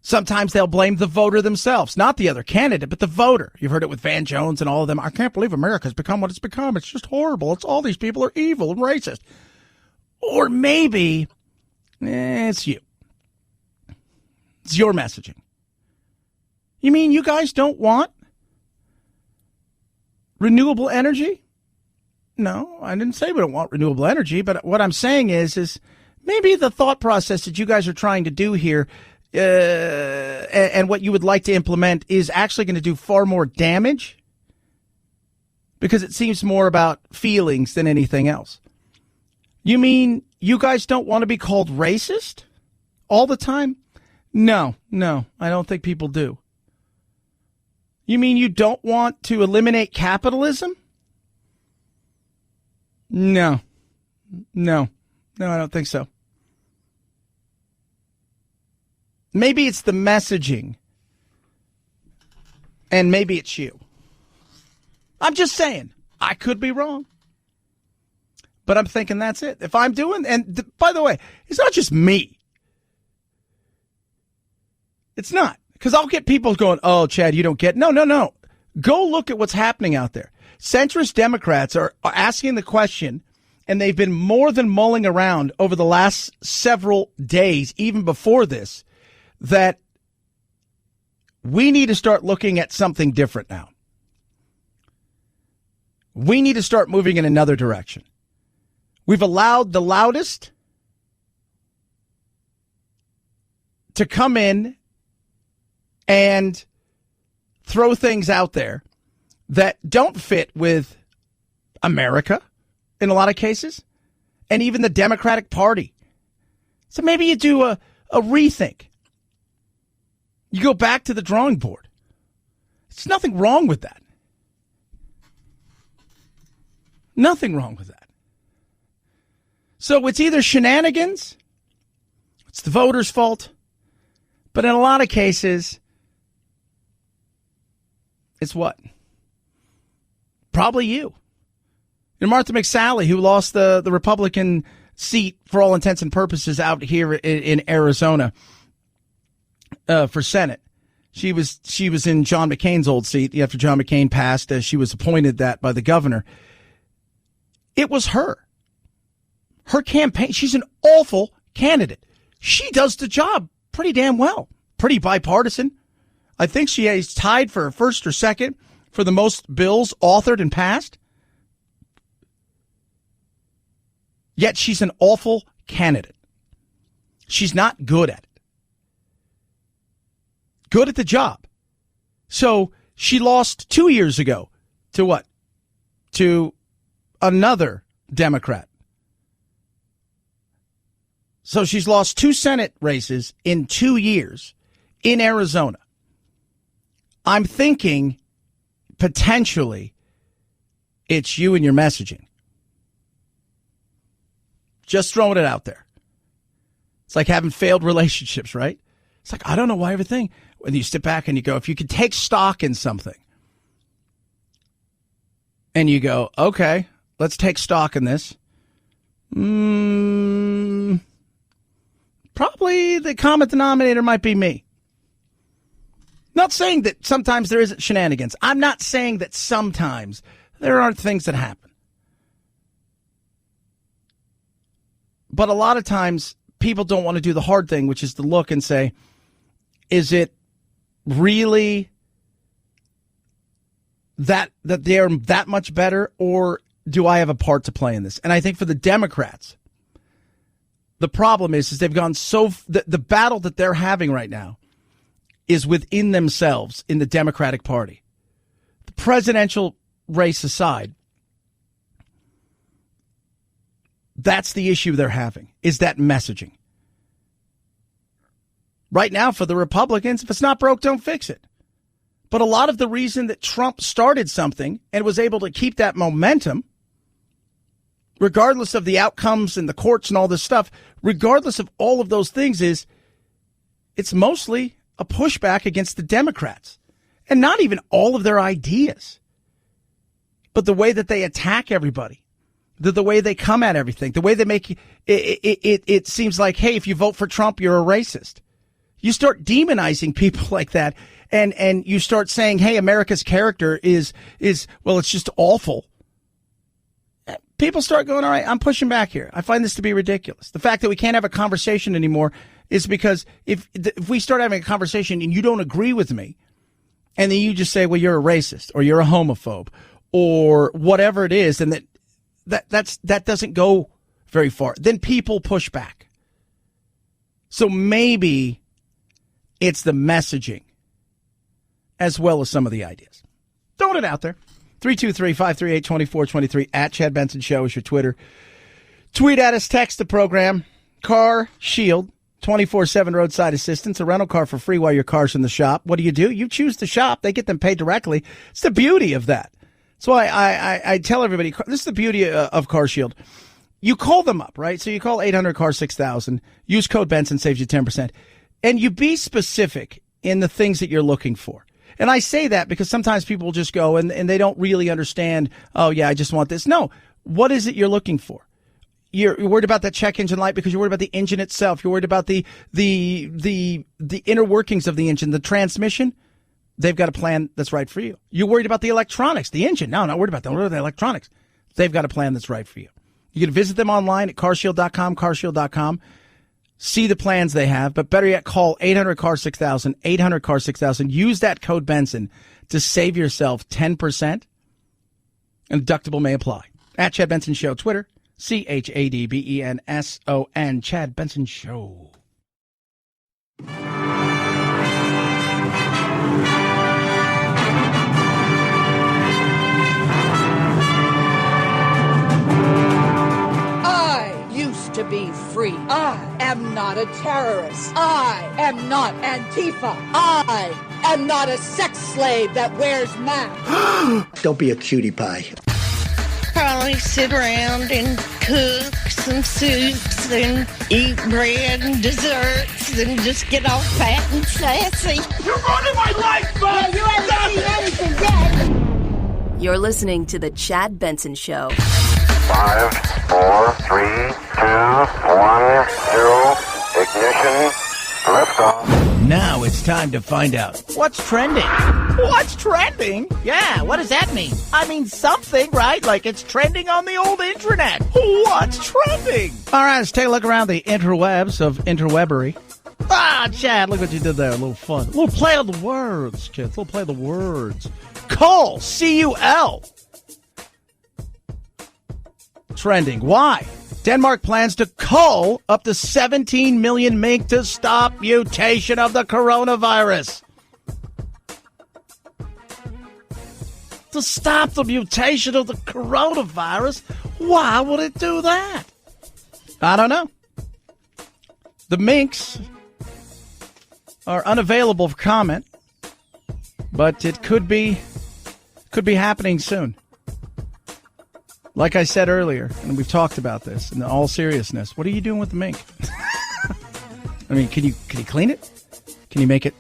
Sometimes they'll blame the voter themselves, not the other candidate, but the voter. You've heard it with Van Jones and all of them. I can't believe America's become what it's become. It's just horrible. It's all these people are evil and racist. Or maybe it's you. It's your messaging. You mean you guys don't want renewable energy? No, I didn't say we don't want renewable energy, but what I'm saying is maybe the thought process that you guys are trying to do here and what you would like to implement is actually going to do far more damage because it seems more about feelings than anything else. You mean you guys don't want to be called racist all the time? No, I don't think people do. You mean you don't want to eliminate capitalism? No, I don't think so. Maybe it's the messaging, and maybe it's you. I'm just saying, I could be wrong. But I'm thinking that's it. If I'm doing, and by the way, it's not just me. It's not. Because I'll get people going, oh, Chad, you don't get. No. Go look at what's happening out there. Centrist Democrats are asking the question, and they've been more than mulling around over the last several days, even before this, that we need to start looking at something different now. We need to start moving in another direction. We've allowed the loudest to come in and throw things out there that don't fit with America in a lot of cases, and even the Democratic Party. So maybe you do a rethink. You go back to the drawing board. There's nothing wrong with that. Nothing wrong with that. So it's either shenanigans, it's the voters' fault, but in a lot of cases, it's what? Probably you. And Martha McSally, who lost the Republican seat for all intents and purposes out here in Arizona for Senate. She was in John McCain's old seat after John McCain passed. She was appointed that by the governor. It was her. Her campaign. She's an awful candidate. She does the job pretty damn well. Pretty bipartisan. I think she is tied for first or second for the most bills authored and passed Yet she's an awful candidate. She's not good at it. Good at the job. So she lost 2 years ago to what? To another Democrat. So she's lost 2 Senate races in 2 years in Arizona. I'm thinking potentially it's you and your messaging. Just throwing it out there. It's like having failed relationships, right? It's like, I don't know why everything. When you step back and you go, if you could take stock in something and you go, okay, let's take stock in this. Probably the common denominator might be me. Not saying that sometimes there isn't shenanigans. I'm not saying that sometimes there aren't things that happen. But a lot of times people don't want to do the hard thing, which is to look and say, is it really that they're that much better, or do I have a part to play in this? And I think for the Democrats, the problem is they've gone the battle that they're having right now is within themselves in the Democratic Party. The presidential race aside, that's the issue they're having, is that messaging. Right now, for the Republicans, if it's not broke, don't fix it. But a lot of the reason that Trump started something and was able to keep that momentum, regardless of the outcomes in the courts and all this stuff, regardless of all of those things, is it's mostly a pushback against the Democrats. And not even all of their ideas, but the way that they attack everybody. The way they come at everything, the way they make it seems like, hey, if you vote for Trump, you're a racist. You start demonizing people like that, and you start saying, hey, America's character is well, it's just awful. People start going, all right, I'm pushing back here. I find this to be ridiculous. The fact that we can't have a conversation anymore is because if we start having a conversation and you don't agree with me, and then you just say, well, you're a racist or you're a homophobe or whatever it is, and that doesn't go very far. Then people push back. So maybe it's the messaging as well as some of the ideas. Throwing it out there. 323-538-2423 at Chad Benson Show is your Twitter. Tweet at us, text the program. Car Shield, 24/7 roadside assistance, a rental car for free while your car's in the shop. What do? You choose the shop. They get them paid directly. It's the beauty of that. That's why I tell everybody, this is the beauty of Car Shield. You call them up, right? So you call 800-CAR-6000, use code Benson, saves you 10%. And you be specific in the things that you're looking for. And I say that because sometimes people just go and they don't really understand, oh, yeah, I just want this. No, what is it you're looking for? You're worried about that check engine light because you're worried about the engine itself. You're worried about the inner workings of the engine, the transmission. They've got a plan that's right for you. You're worried about the electronics, the engine. No, not worried about that. What are the electronics? They've got a plan that's right for you. You can visit them online at carshield.com, carshield.com. See the plans they have, but better yet, call 800-CAR-6000, 800-CAR-6000. Use that code Benson to save yourself 10%. And deductible may apply. At Chad Benson Show, Twitter, ChadBenson, Chad Benson Show. To be free. I am not a terrorist. I am not Antifa. I am not a sex slave that wears masks. Don't be a cutie pie. Probably sit around and cook some soups and eat bread and desserts and just get all fat and sassy. You're running my life, Bob! You haven't seen anything yet. You're listening to The Chad Benson Show. 5, 4, 3, 2, 1, 0. Ignition. Liftoff. Now it's time to find out what's trending. What's trending? Yeah, what does that mean? I mean something, right? Like it's trending on the old internet. What's trending? All right, let's take a look around the interwebs of interwebbery. Ah, Chad, look what you did there. A little fun. A little play on the words, kids. A little play on the words. Cull, C-U-L. Trending. Why? Denmark plans to cull up to 17 million mink to stop mutation of the coronavirus. To stop the mutation of the coronavirus? Why would it do that? I don't know. The minks are unavailable for comment, but it could be happening soon. Like I said earlier, and we've talked about this in all seriousness, what are you doing with the mink? I mean, can you clean it? Can you make it?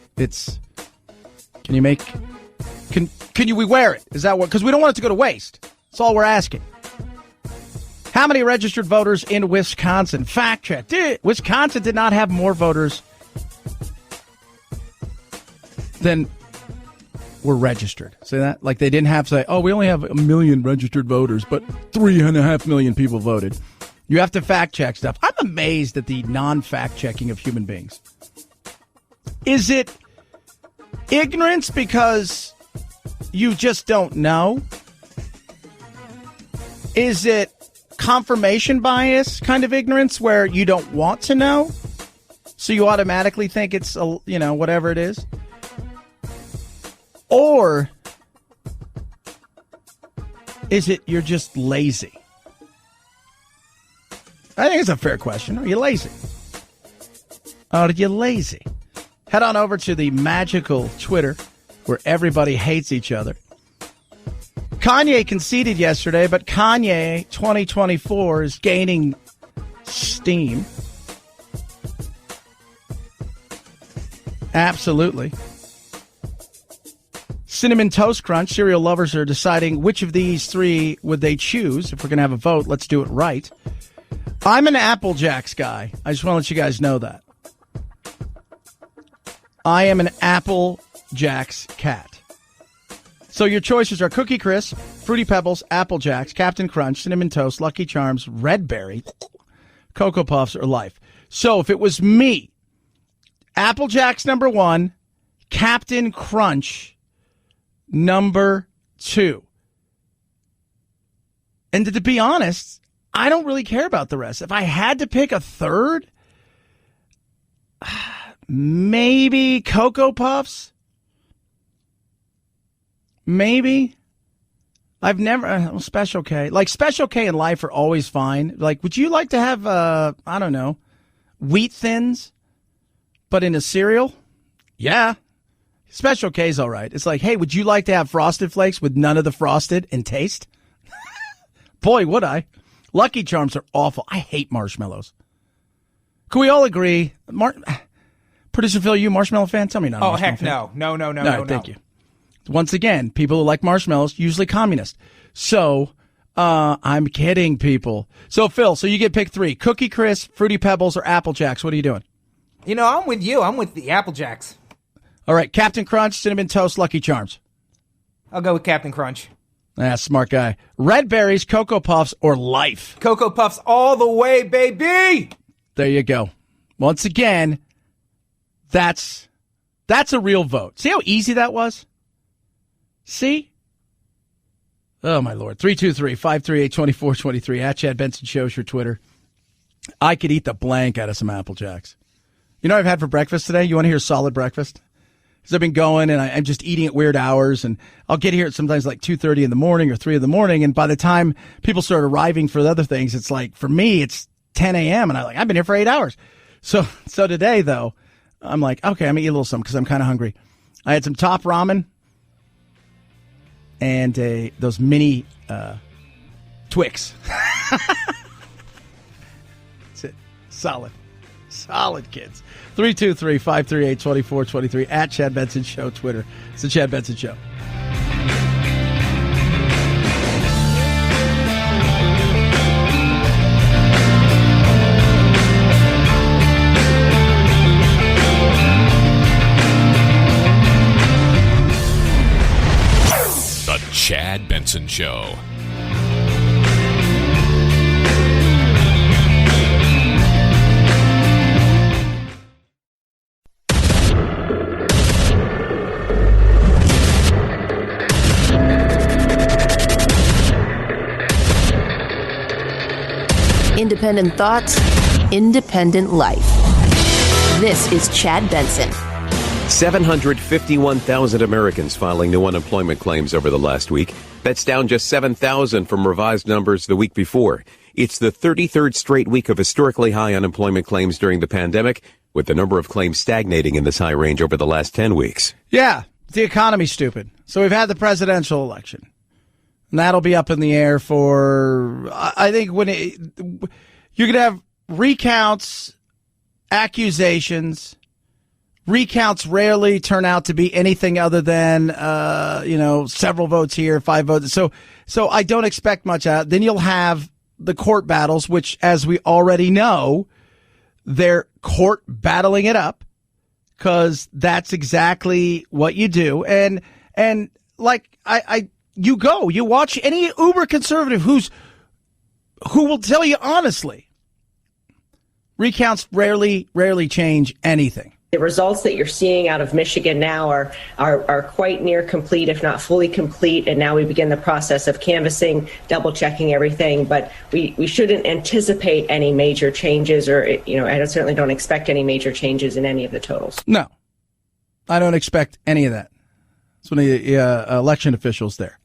Can you wear it? Is that what? Because we don't want it to go to waste. That's all we're asking. How many registered voters in Wisconsin? Fact check. Wisconsin did not have more voters than were registered. See that? Like they didn't have to say, oh, we only have 1 million registered voters, but 3.5 million people voted. You have to fact check stuff. I'm amazed at the non-fact checking of human beings. Is it ignorance because you just don't know? Is it confirmation bias kind of ignorance where you don't want to know? So you automatically think it's, whatever it is? Or is it you're just lazy? I think it's a fair question. Are you lazy? Are you lazy? Head on over to the magical Twitter where everybody hates each other. Kanye conceded yesterday, but Kanye 2024 is gaining steam. Absolutely. Cinnamon Toast Crunch, cereal lovers are deciding which of these three would they choose. If we're going to have a vote, let's do it right. I'm an Apple Jacks guy. I just want to let you guys know that. I am an Apple Jacks cat. So your choices are Cookie Crisp, Fruity Pebbles, Apple Jacks, Captain Crunch, Cinnamon Toast, Lucky Charms, Red Berry, Cocoa Puffs, or Life. So if it was me, Apple Jacks number 1, Captain Crunch number 2. And to be honest, I don't really care about the rest. If I had to pick a third, maybe Cocoa Puffs. Maybe. I've never, Special K. Like, Special K and Life are always fine. Like, would you like to have, I don't know, Wheat Thins, but in a cereal? Yeah. Special K's all right. It's like, hey, would you like to have Frosted Flakes with none of the frosted and taste? Boy, would I. Lucky Charms are awful. I hate marshmallows. Can we all agree? Producer Phil, you a marshmallow fan? Tell me not. Oh, heck no. No. Thank you. Once again, people who like marshmallows, usually communist. So, I'm kidding, people. So, Phil, you get pick 3. Cookie Crisp, Fruity Pebbles, or Apple Jacks. What are you doing? I'm with you. I'm with the Apple Jacks. All right, Captain Crunch, Cinnamon Toast, Lucky Charms. I'll go with Captain Crunch. Smart guy. Red Berries, Cocoa Puffs, or Life? Cocoa Puffs all the way, baby! There you go. Once again, that's a real vote. See how easy that was? See? Oh, my Lord. 323-538-2423. At Chad Benson Show's your Twitter. I could eat the blank out of some Apple Jacks. You know what I've had for breakfast today? You want to hear solid breakfast? Because I've been going and I'm just eating at weird hours, and I'll get here at sometimes like 2:30 in the morning or 3 in the morning, and by the time people start arriving for the other things, it's like, for me, it's 10 a.m., and I've been here for 8 hours. So today, though, I'm like, okay, I'm going to eat a little something because I'm kind of hungry. I had some top ramen and those mini Twix. That's it. Solid, kids. 323-538-2423 at Chad Benson Show Twitter. It's the Chad Benson Show. The Chad Benson Show. Independent thoughts, independent life. This is Chad Benson. 751,000 Americans filing new unemployment claims over the last week. That's down just 7,000 from revised numbers the week before. It's the 33rd straight week of historically high unemployment claims during the pandemic, with the number of claims stagnating in this high range over the last 10 weeks. Yeah, the economy's stupid. So we've had the presidential election. And that'll be up in the air for, I think, you could have recounts, accusations. Recounts rarely turn out to be anything other than, several votes here, 5 votes. So I don't expect much out. Then you'll have the court battles, which, as we already know, they're court battling it up because that's exactly what you do. And like you watch any uber conservative who will tell you honestly, recounts rarely change anything. The results that you're seeing out of Michigan now are quite near complete, if not fully complete. And now we begin the process of canvassing, double checking everything. But we shouldn't anticipate any major changes I certainly don't expect any major changes in any of the totals. No, I don't expect any of that. It's one of the election officials there.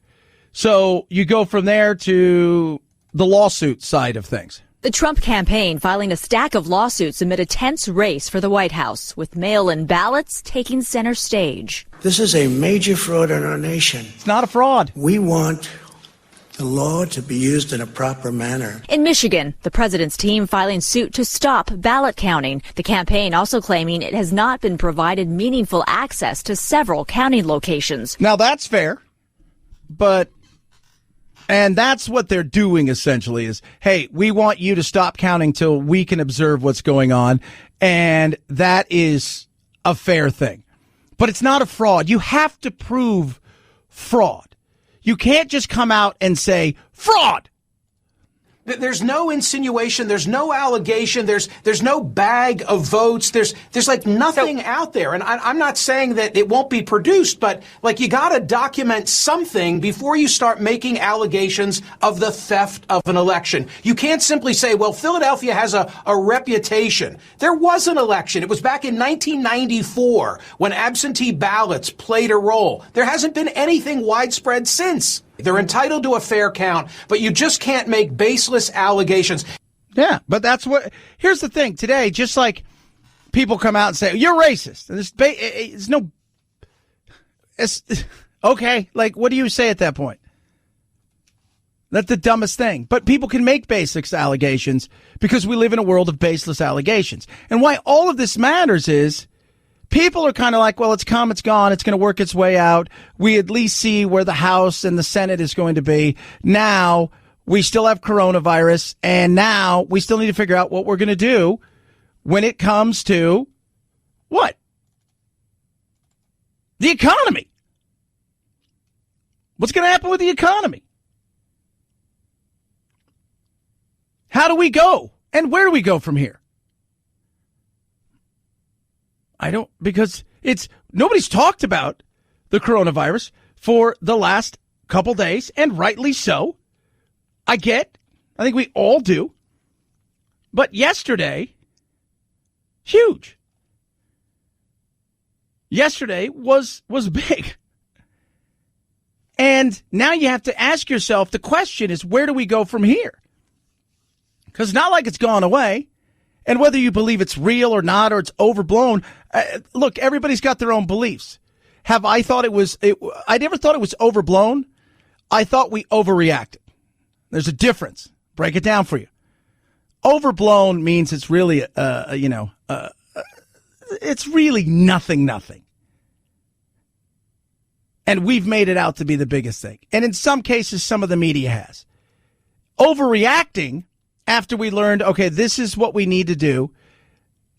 So you go from there to the lawsuit side of things. The Trump campaign filing a stack of lawsuits amid a tense race for the White House, with mail-in ballots taking center stage. This is a major fraud in our nation. It's not a fraud. We want the law to be used in a proper manner. In Michigan, the president's team filing suit to stop ballot counting. The campaign also claiming it has not been provided meaningful access to several counting locations. Now that's fair, and that's what they're doing essentially is, hey, we want you to stop counting till we can observe what's going on. And that is a fair thing. But it's not a fraud. You have to prove fraud. You can't just come out and say fraud. There's no insinuation. There's no allegation. There's no bag of votes. There's like nothing out there. And I'm not saying that it won't be produced, but like you got to document something before you start making allegations of the theft of an election. You can't simply say, well, Philadelphia has a reputation. There was an election. It was back in 1994 when absentee ballots played a role. There hasn't been anything widespread since. They're entitled to a fair count, but you just can't make baseless allegations. Yeah, but here's the thing. Today, just like people come out and say, you're racist. And okay, like, what do you say at that point? That's the dumbest thing. But people can make baseless allegations because we live in a world of baseless allegations. And why all of this matters is, people are kind of like, well, it's come, it's gone, it's going to work its way out. We at least see where the House and the Senate is going to be. Now, we still have coronavirus, and now we still need to figure out what we're going to do when it comes to what? The economy. What's going to happen with the economy? How do we go? And where do we go from here? Because nobody's talked about the coronavirus for the last couple days, and rightly so. I think we all do. But yesterday, huge. Yesterday was big. And now you have to ask yourself, the question is, where do we go from here? Because it's not like it's gone away. And whether you believe it's real or not, or it's overblown, look, everybody's got their own beliefs. I never thought it was overblown. I thought we overreacted. There's a difference. Break it down for you. Overblown means it's really, it's really nothing. And we've made it out to be the biggest thing. And in some cases, some of the media has. Overreacting, after we learned, okay, this is what we need to do,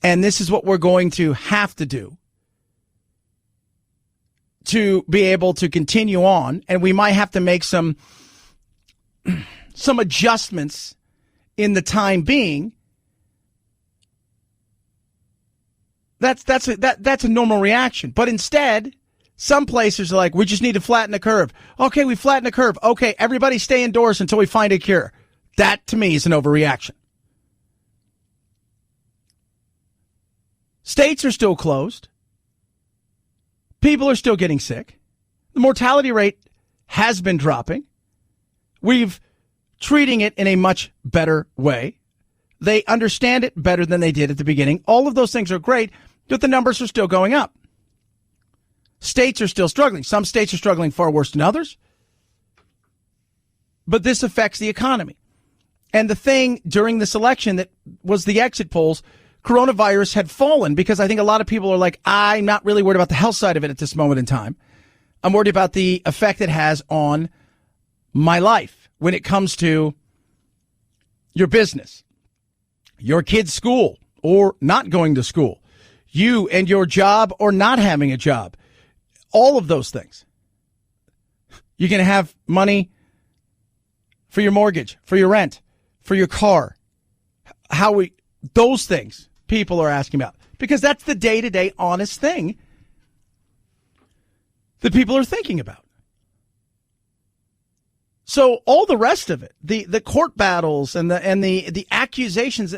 and this is what we're going to have to do to be able to continue on, and we might have to make some adjustments in the time being. That's a normal reaction. But instead, some places are like, we just need to flatten the curve. Okay, we flatten the curve. Okay, everybody stay indoors until we find a cure. That, to me, is an overreaction. States are still closed. People are still getting sick. The mortality rate has been dropping. We've treating it in a much better way. They understand it better than they did at the beginning. All of those things are great, but the numbers are still going up. States are still struggling. Some states are struggling far worse than others. But this affects the economy. And the thing during this election that was the exit polls, coronavirus had fallen because I think a lot of people are like, I'm not really worried about the health side of it at this moment in time. I'm worried about the effect it has on my life when it comes to your business, your kid's school or not going to school, you and your job or not having a job, all of those things. You're going to have money for your mortgage, for your rent, for your car. Those things people are asking about because that's the day-to-day honest thing that people are thinking about. So all the rest of it, the court battles and the accusations,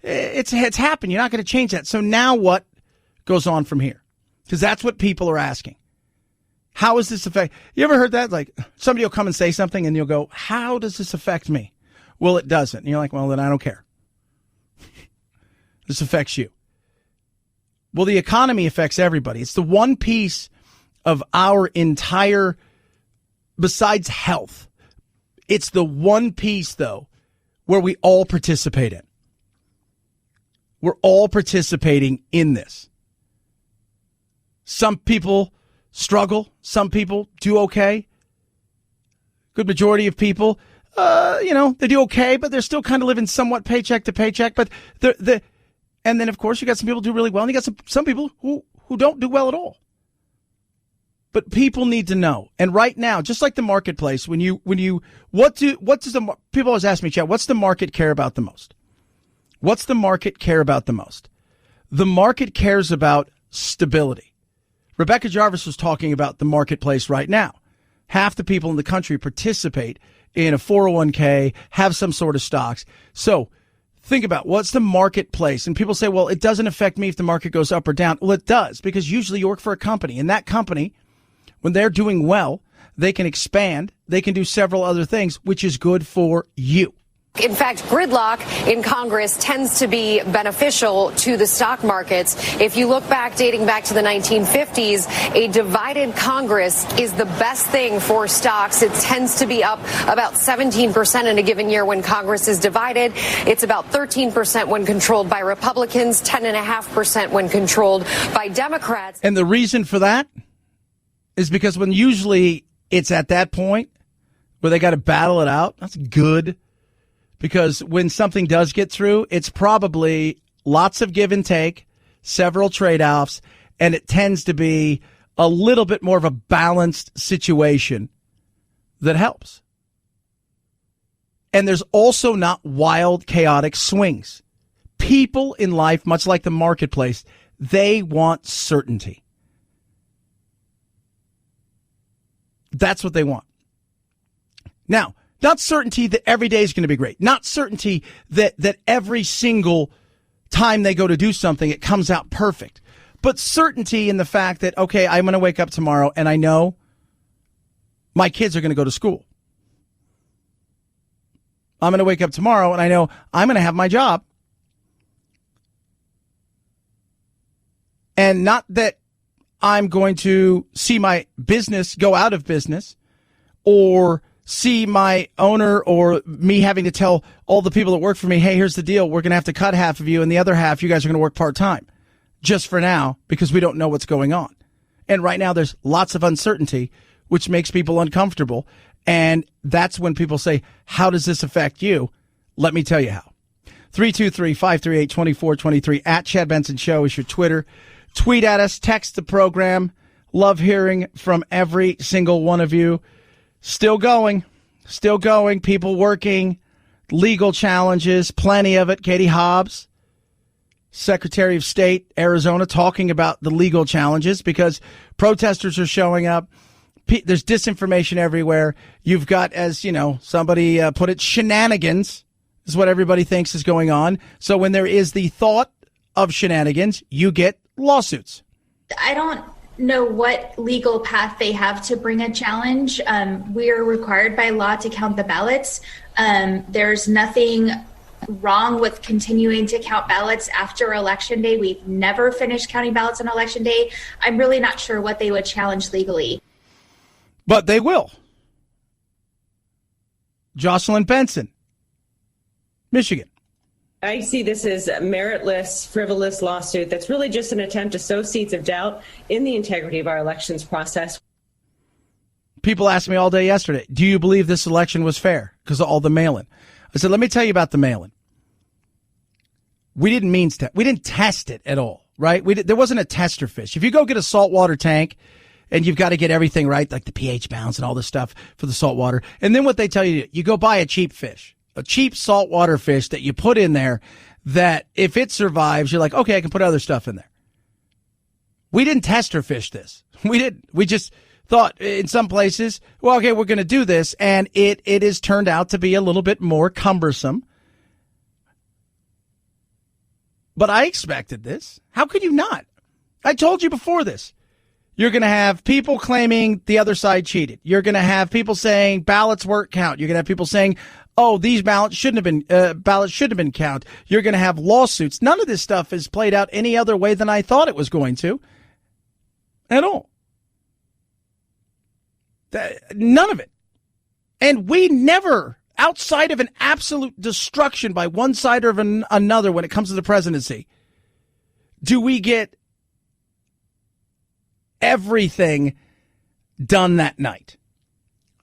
it's happened. You're not going to change that. So now what goes on from here? Because that's what people are asking. How does this affect? You ever heard that? Like somebody will come and say something and you'll go, how does this affect me? Well, it doesn't. And you're like, well, then I don't care. This affects you. Well, the economy affects everybody. It's the one piece of our entire, besides health, it's the one piece, though, where we all participate in. We're all participating in this. Some people struggle. Some people do okay. Good majority of people, they do okay, but they're still kind of living somewhat paycheck to paycheck. But and then, of course, you got some people who do really well, and you got some people who don't do well at all. But people need to know. And right now, just like the marketplace, people always ask me, Chad, what's the market care about the most? What's the market care about the most? The market cares about stability. Rebecca Jarvis was talking about the marketplace right now. Half the people in the country participate in a 401k, have some sort of stocks. So think about what's the marketplace. And people say, well, it doesn't affect me if the market goes up or down. Well, it does, because usually you work for a company, and that company, when they're doing well, they can expand. They can do several other things, which is good for you. In fact, gridlock in Congress tends to be beneficial to the stock markets. If you look back, dating back to the 1950s, a divided Congress is the best thing for stocks. It tends to be up about 17% in a given year when Congress is divided. It's about 13% when controlled by Republicans, 10.5% when controlled by Democrats. And the reason for that is because when usually it's at that point where they got to battle it out, that's good. Because when something does get through, it's probably lots of give and take, several trade-offs, and it tends to be a little bit more of a balanced situation that helps. And there's also not wild, chaotic swings. People in life, much like the marketplace, they want certainty. That's what they want. Now, not certainty that every day is going to be great. Not certainty that every single time they go to do something, it comes out perfect. But certainty in the fact that, okay, I'm going to wake up tomorrow and I know my kids are going to go to school. I'm going to wake up tomorrow and I know I'm going to have my job. And not that I'm going to see my business go out of business or see my owner or me having to tell all the people that work for me, hey, here's the deal. We're going to have to cut half of you and the other half, you guys are going to work part-time just for now because we don't know what's going on. And right now there's lots of uncertainty, which makes people uncomfortable. And that's when people say, how does this affect you? Let me tell you how. 323-538-2423 at Chad Benson Show is your Twitter. Tweet at us, text the program. Love hearing from every single one of you. Still going. People working, legal challenges, plenty of it. Katie Hobbs, Secretary of State, Arizona, talking about the legal challenges because protesters are showing up. There's disinformation everywhere. You've got, as you know, somebody put it, shenanigans is what everybody thinks is going on. So when there is the thought of shenanigans, you get lawsuits. I don't know what legal path they have to bring a challenge. We are required by law to count the ballots. There's nothing wrong with continuing to count ballots after Election Day. We've never finished counting ballots on Election Day. I'm really not sure what they would challenge legally. But they will. Jocelyn Benson, Michigan. I see this as a meritless, frivolous lawsuit that's really just an attempt to sow seeds of doubt in the integrity of our elections process. People asked me all day yesterday, do you believe this election was fair because of all the mail-in? I said, let me tell you about the mail-in. We didn't test it at all, right? There wasn't a tester fish. If you go get a saltwater tank and you've got to get everything right, like the pH balance and all this stuff for the saltwater, and then what they tell you, you go buy a cheap fish, a cheap saltwater fish that you put in there that if it survives, you're like, okay, I can put other stuff in there. We didn't tester fish this. We didn't. We just thought in some places, well, okay, we're going to do this, and it has turned out to be a little bit more cumbersome. But I expected this. How could you not? I told you before this. You're going to have people claiming the other side cheated. You're going to have people saying ballots weren't count. You're going to have people saying, oh, these ballots shouldn't have been count. You're going to have lawsuits. None of this stuff is played out any other way than I thought it was going to. At all. None of it. And we never, outside of an absolute destruction by one side or another when it comes to the presidency, do we get everything done that night.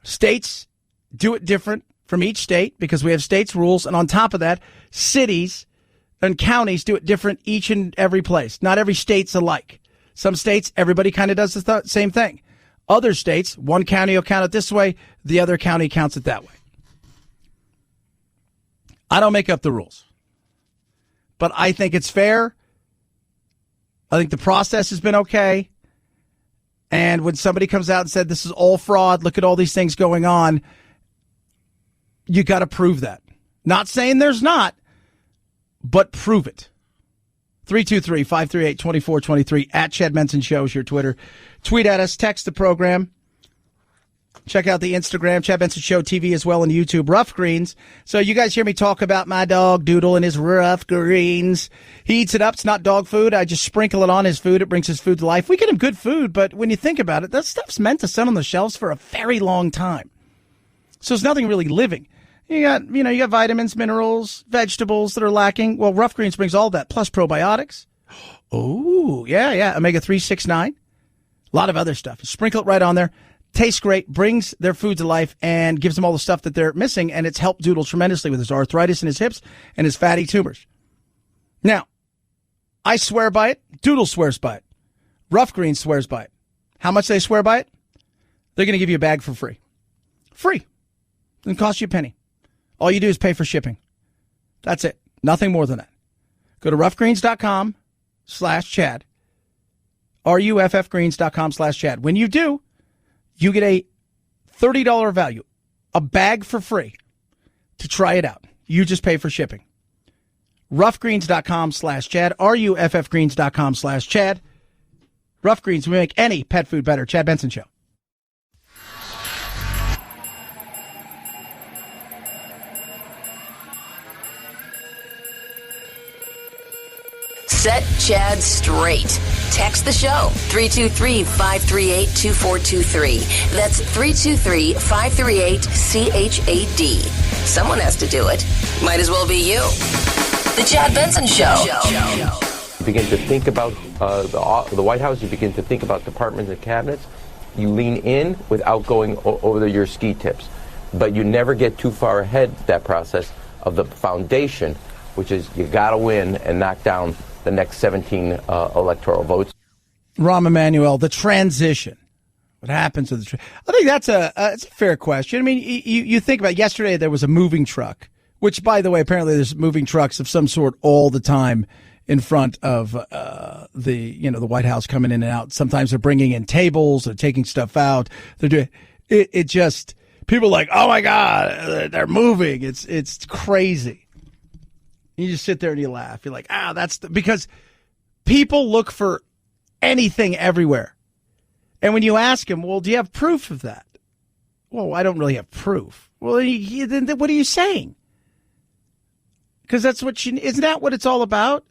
States do it different from each state because we have states' rules. And on top of that, cities and counties do it different each and every place. Not every state's alike. Some states, everybody kind of does the same thing. Other states, one county will count it this way, the other county counts it that way. I don't make up the rules. But I think it's fair. I think the process has been okay. And when somebody comes out and said this is all fraud, look at all these things going on, you got to prove that. Not saying there's not, but prove it. 323-538-2423 at Chad Benson Show is your Twitter. Tweet at us, text the program. Check out the Instagram, Chad Benson Show TV as well, and YouTube. Rough Greens. So you guys hear me talk about my dog Doodle and his rough greens. He eats it up. It's not dog food. I just sprinkle it on his food. It brings his food to life. We get him good food, but when you think about it, that stuff's meant to sit on the shelves for a very long time. So it's nothing really living. You got vitamins, minerals, vegetables that are lacking. Well, Rough Greens brings all that, plus probiotics. Oh, yeah. Omega-3, 6, 9. A lot of other stuff. Sprinkle it right on there. Tastes great, brings their food to life, and gives them all the stuff that they're missing, and it's helped Doodle tremendously with his arthritis in his hips and his fatty tumors. Now, I swear by it. Doodle swears by it. Rough Greens swears by it. How much they swear by it? They're going to give you a bag for free. Free. Doesn't cost you a penny. All you do is pay for shipping. That's it. Nothing more than that. Go to roughgreens.com/Chad. RUFFgreens.com/Chad. When you do, you get a $30 value, a bag for free to try it out. You just pay for shipping. Roughgreens.com/Chad. RUFFgreens.com/Chad. Rough Greens, we make any pet food better. Chad Benson Show. Set Chad straight. Text the show, 323-538-2423. That's 323-538-CHAD. Someone has to do it. Might as well be you. The Chad Benson Show. You begin to think about the White House. You begin to think about departments and cabinets. You lean in without going over your ski tips. But you never get too far ahead that process of the foundation, which is you got to win and knock down the next 17 electoral votes. Rahm Emanuel, the transition. What happens with the I think that's a fair question. I mean, you think about yesterday there was a moving truck, which, by the way, apparently there's moving trucks of some sort all the time in front of the White House coming in and out. Sometimes they're bringing in tables, they're taking stuff out. They're doing it just people are like, oh my God, they're moving. It's crazy. You just sit there and you laugh. You're like, because People look for anything everywhere. And when you ask them, well, do you have proof of that? Well, I don't really have proof. Well, then what are you saying? Because that's isn't that what it's all about?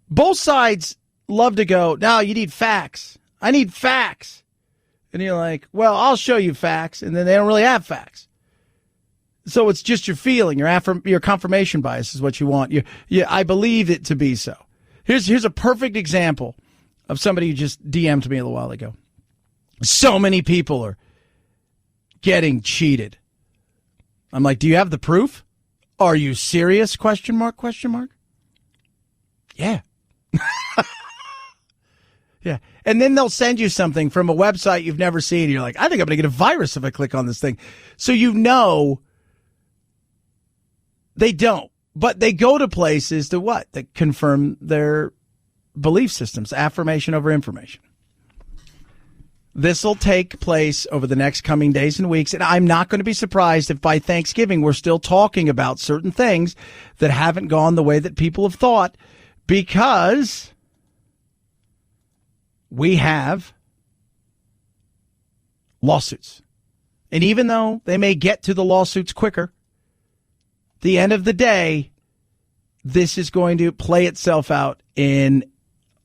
Both sides love to go, no, you need facts. I need facts. And you're like, well, I'll show you facts. And then they don't really have facts. So it's just your feeling, your confirmation bias is what you want. I believe it to be so. Here's a perfect example of somebody who just DM'd me a little while ago. So many people are getting cheated. I'm like, do you have the proof? Are you serious? Question mark. Yeah. Yeah. And then they'll send you something from a website you've never seen. You're like, I think I'm going to get a virus if I click on this thing. So they don't. But they go to places that confirm their belief systems, affirmation over information. This will take place over the next coming days and weeks, and I'm not going to be surprised if by Thanksgiving we're still talking about certain things that haven't gone the way that people have thought, because we have lawsuits. And even though they may get to the lawsuits quicker, at the end of the day, this is going to play itself out in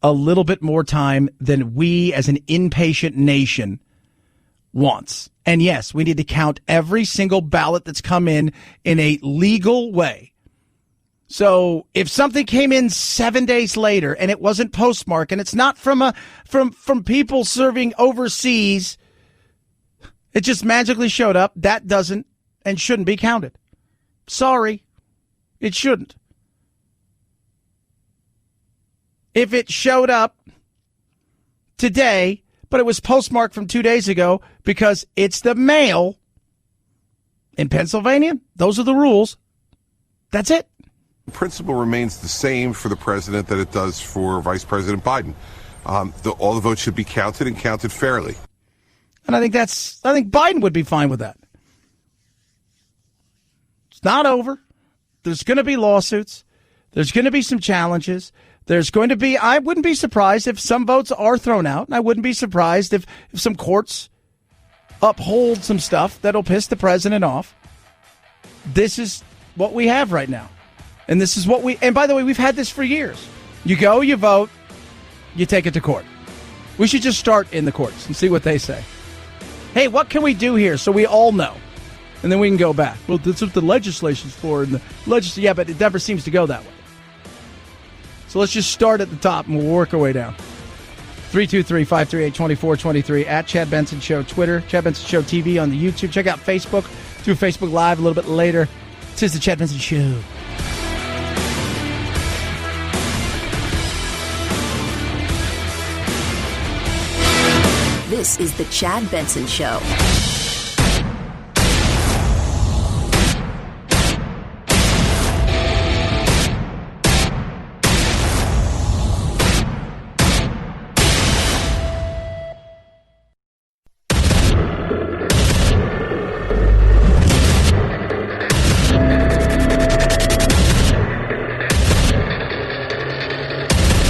a little bit more time than we as an impatient nation wants. And yes, we need to count every single ballot that's come in a legal way. So if something came in 7 days later and it wasn't postmarked and it's not from people serving overseas, it just magically showed up, that doesn't and shouldn't be counted. Sorry, it shouldn't. If it showed up today, but it was postmarked from 2 days ago because it's the mail in Pennsylvania, those are the rules. That's it. The principle remains the same for the president that it does for Vice President Biden. All the votes should be counted and counted fairly. And I think Biden would be fine with that. It's not over. There's going to be lawsuits. There's going to be some challenges. I wouldn't be surprised if some votes are thrown out, and I wouldn't be surprised if some courts uphold some stuff that'll piss the president off. This is what we have right now. And this is and by the way, we've had this for years. You go, you vote, you take it to court. We should just start in the courts and see what they say. Hey, what can we do here so we all know? And then we can go back. Well, that's what the legislation's for. And yeah, but it never seems to go that way. So let's just start at the top and we'll work our way down. 323-538-2423 at Chad Benson Show Twitter, Chad Benson Show TV on the YouTube. Check out Facebook. Do Facebook Live a little bit later. This is the Chad Benson Show. This is the Chad Benson Show.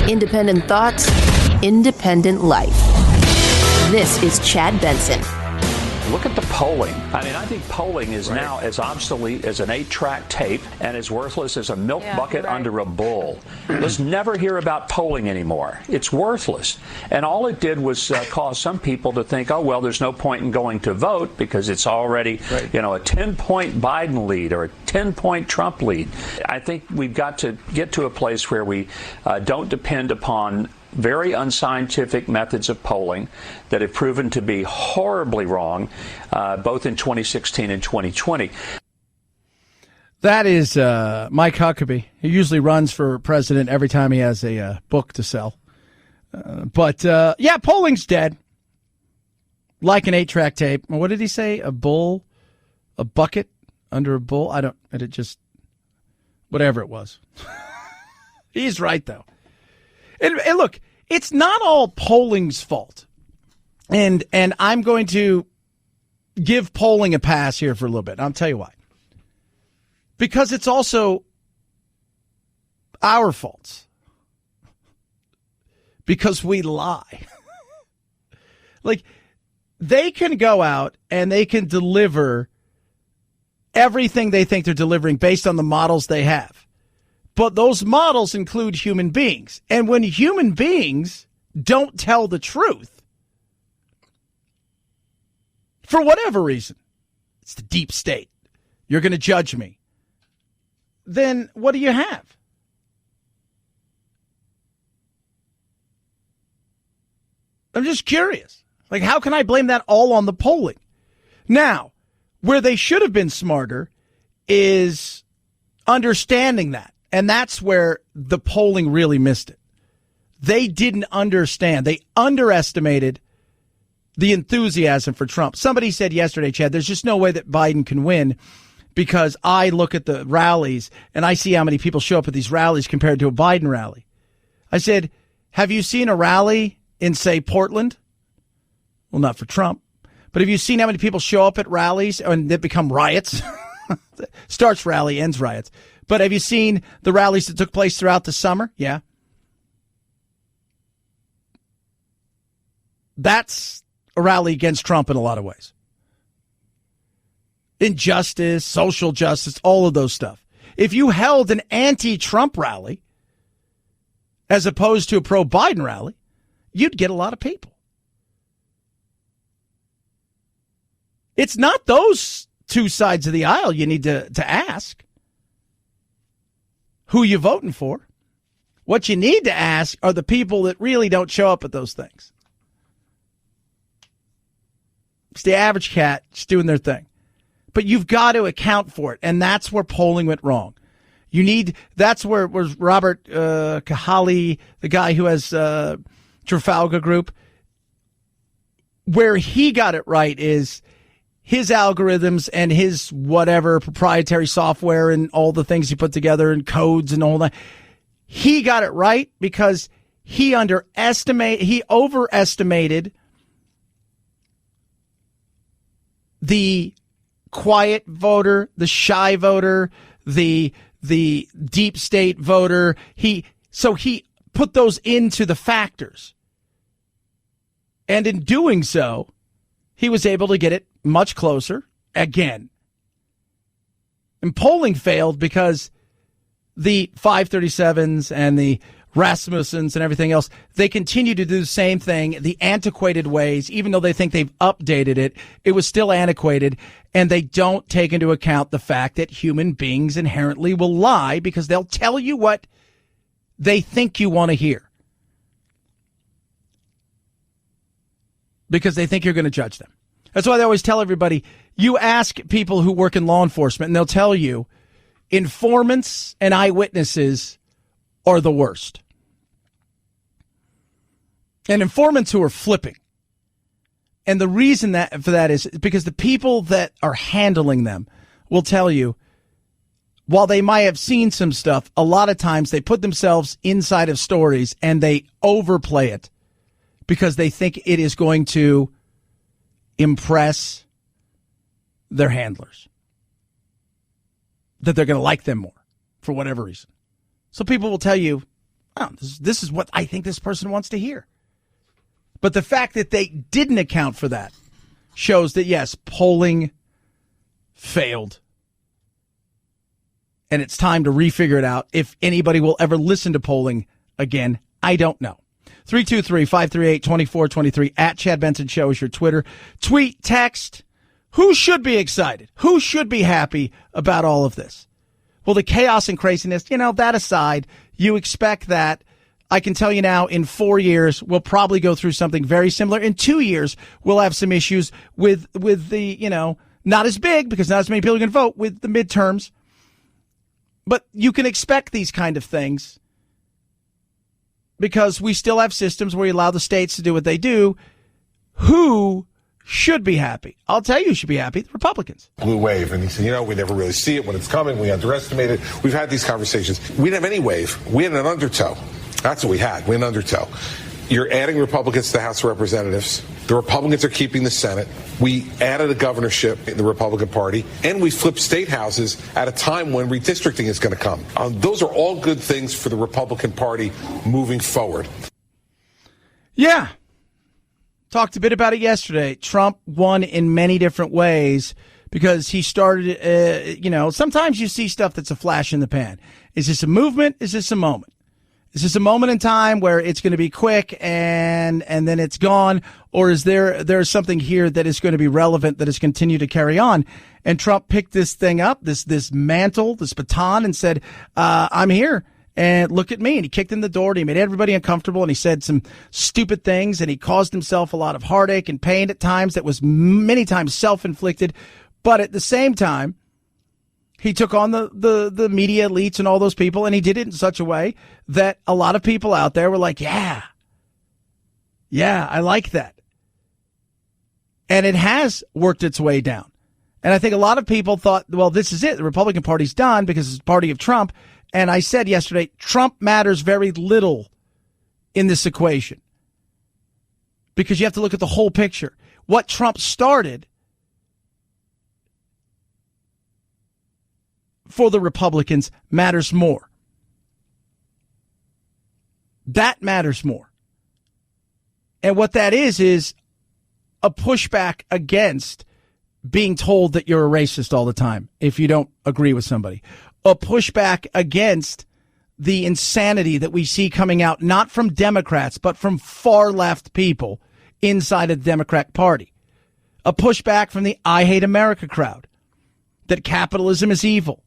Independent thoughts, independent life. This is Chad Benson. Look at the polling. I mean, I think polling is now as obsolete as an 8-track tape and as worthless as a milk bucket under a bull. Let's never hear about polling anymore. It's worthless. And all it did was cause some people to think, oh, well, there's no point in going to vote because it's already, a 10-point Biden lead or a 10-point Trump lead. I think we've got to get to a place where we don't depend upon very unscientific methods of polling that have proven to be horribly wrong, both in 2016 and 2020. That is Mike Huckabee. He usually runs for president every time he has a book to sell. But polling's dead. Like an 8-track tape. What did he say? A bucket under a bull? Whatever it was. He's right, though. And look, it's not all polling's fault. And I'm going to give polling a pass here for a little bit. I'll tell you why. Because it's also our faults. because we lie. Like, they can go out and they can deliver everything they think they're delivering based on the models they have. But those models include human beings. And when human beings don't tell the truth, for whatever reason, it's the deep state, you're going to judge me, then what do you have? I'm just curious. Like, how can I blame that all on the polling? Now, where they should have been smarter is understanding that. And that's where the polling really missed it. They didn't understand. They underestimated the enthusiasm for Trump. Somebody said yesterday, Chad, there's just no way that Biden can win because I look at the rallies and I see how many people show up at these rallies compared to a Biden rally. I said, have you seen a rally in, say, Portland? Well, not for Trump. But have you seen how many people show up at rallies and they become riots? Starts rally, ends riots. But have you seen the rallies that took place throughout the summer? Yeah. That's a rally against Trump in a lot of ways. Injustice, social justice, all of those stuff. If you held an anti-Trump rally as opposed to a pro-Biden rally, you'd get a lot of people. It's not those two sides of the aisle you need to ask. Who you voting for? What you need to ask are the people that really don't show up at those things. It's the average cat just doing their thing. But you've got to account for it, and that's where polling went wrong. That's where Robert Kahali, the guy who has Trafalgar Group, where he got it right is his algorithms and his whatever proprietary software and all the things he put together and codes and all that. He got it right because he overestimated the quiet voter, the shy voter, the deep state voter. So he put those into the factors. And in doing so, he was able to get it much closer again. And polling failed because the 537s and the Rasmussens and everything else, they continue to do the same thing, the antiquated ways, even though they think they've updated it, it was still antiquated, and they don't take into account the fact that human beings inherently will lie because they'll tell you what they think you want to hear. Because they think you're going to judge them. That's why they always tell everybody, you ask people who work in law enforcement, and they'll tell you informants and eyewitnesses are the worst. And informants who are flipping. And the reason for that is because the people that are handling them will tell you, while they might have seen some stuff, a lot of times they put themselves inside of stories and they overplay it because they think it is going to impress their handlers, that they're going to like them more for whatever reason. So people will tell you, oh, this is what I think this person wants to hear. But the fact that they didn't account for that shows that, yes, polling failed. And it's time to refigure it out. If anybody will ever listen to polling again, I don't know. 323-538-2423 at Chad Benson Show is your Twitter. Tweet, text. Who should be excited? Who should be happy about all of this? Well, the chaos and craziness, that aside, you expect that. I can tell you now, in 4 years, we'll probably go through something very similar. In 2 years, we'll have some issues with the, not as big because not as many people are going to vote with the midterms. But you can expect these kind of things because we still have systems where you allow the states to do what they do. Who should be happy? I'll tell you who should be happy. The Republicans. Blue wave. And he said, we never really see it when it's coming. We underestimate it. We've had these conversations. We didn't have any wave. We had an undertow. That's what we had. We had an undertow. You're adding Republicans to the House of Representatives. The Republicans are keeping the Senate. We added a governorship in the Republican Party, and we flipped state houses at a time when redistricting is going to come. Those are all good things for the Republican Party moving forward. Yeah. Talked a bit about it yesterday. Trump won in many different ways because he started, sometimes you see stuff that's a flash in the pan. Is this a movement? Is this a moment? Is this a moment in time where it's going to be quick and then it's gone? Or is there's something here that is going to be relevant that is continue to carry on? And Trump picked this thing up, this mantle, this baton, and said, I'm here. And look at me. And he kicked in the door and he made everybody uncomfortable and he said some stupid things and he caused himself a lot of heartache and pain at times that was many times self-inflicted. But at the same time, he took on the media elites and all those people and he did it in such a way that a lot of people out there were like, yeah, I like that. And it has worked its way down. And I think a lot of people thought, well, this is it. The Republican Party's done because it's the party of Trump. And I said yesterday, Trump matters very little in this equation because you have to look at the whole picture. What Trump started for the Republicans matters more. That matters more. And what that is a pushback against being told that you're a racist all the time if you don't agree with somebody. A pushback against the insanity that we see coming out, not from Democrats, but from far left people inside of the Democrat Party. A pushback from the I Hate America crowd, that capitalism is evil.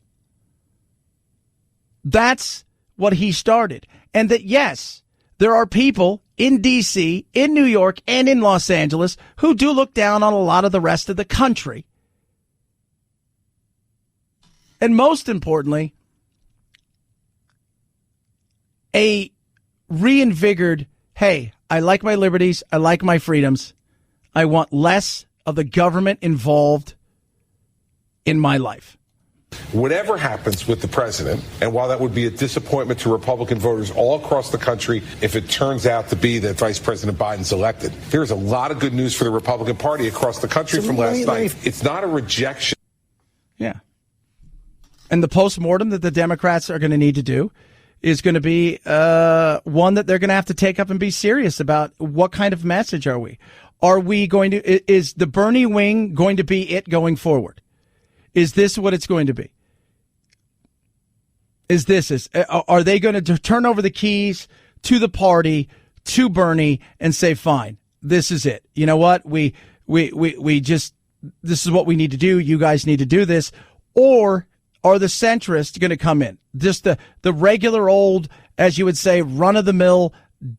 That's what he started. And that, yes, there are people in D.C., in New York, and in Los Angeles who do look down on a lot of the rest of the country. And most importantly, a reinvigorated, hey, I like my liberties, I like my freedoms, I want less of the government involved in my life. Whatever happens with the president, and while that would be a disappointment to Republican voters all across the country if it turns out to be that Vice President Biden's elected, there's a lot of good news for the Republican Party across the country from last night. It's not a rejection. Yeah. And the postmortem that the Democrats are going to need to do is going to be one that they're going to have to take up and be serious about. What kind of message are we? Are we going to, is the Bernie wing going to be it going forward? Is this what it's going to be? Are they going to turn over the keys to the party, to Bernie, and say, fine, this is it. You know what? We just, this is what we need to do. You guys need to do this. Or are the centrists going to come in? Just the regular old, as you would say, run of the mill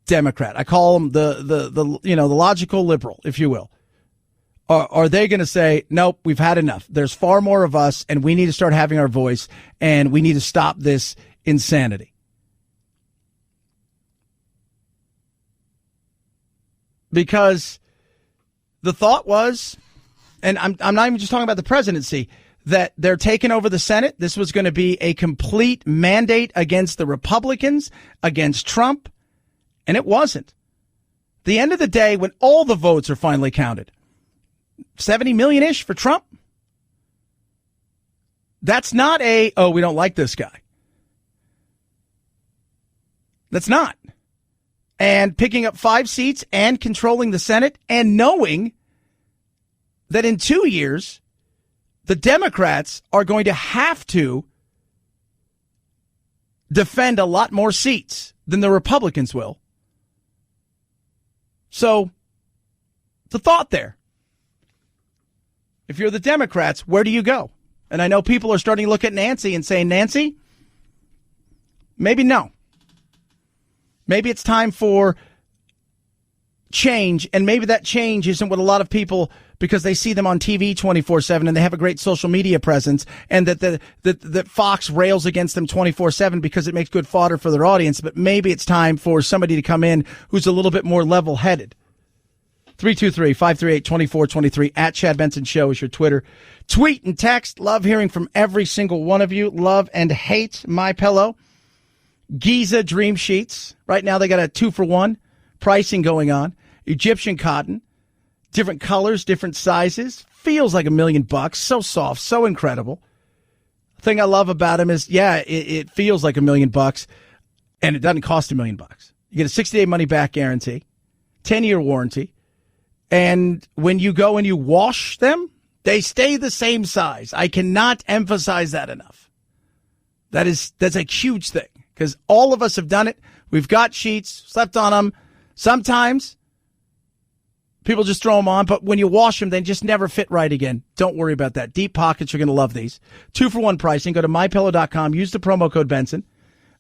Democrat. I call them the logical liberal, if you will. Are they going to say, nope, we've had enough. There's far more of us and we need to start having our voice and we need to stop this insanity? Because the thought was, and I'm not even just talking about the presidency, that they're taking over the Senate. This was going to be a complete mandate against the Republicans, against Trump, and it wasn't. The end of the day, when all the votes are finally counted, 70 million-ish for Trump, that's not we don't like this guy. That's not. And picking up 5 seats and controlling the Senate and knowing that in 2 years, the Democrats are going to have to defend a lot more seats than the Republicans will. So, the thought there. If you're the Democrats, where do you go? And I know people are starting to look at Nancy and saying, Nancy, maybe no. Maybe it's time for change, and maybe that change isn't what a lot of people, because they see them on TV 24/7 and they have a great social media presence, and that Fox rails against them 24/7 because it makes good fodder for their audience. But maybe it's time for somebody to come in who's a little bit more level-headed. 323-538-2423 at Chad Benson Show is your Twitter. Tweet and text. Love hearing from every single one of you. Love and hate My Pillow. Giza Dream Sheets. Right now they got a 2-for-1 pricing going on. Egyptian cotton. Different colors, different sizes. Feels like $1 million. So soft, so incredible. The thing I love about them is, it feels like $1 million, and it doesn't cost $1 million. You get a 60-day money-back guarantee. 10-year warranty. And when you go and you wash them, they stay the same size. I cannot emphasize that enough. That's a huge thing because all of us have done it. We've got sheets, slept on them. Sometimes people just throw them on, but when you wash them, they just never fit right again. Don't worry about that. Deep pockets, you're going to love these. 2-for-1 pricing. Go to mypillow.com. Use the promo code Benson.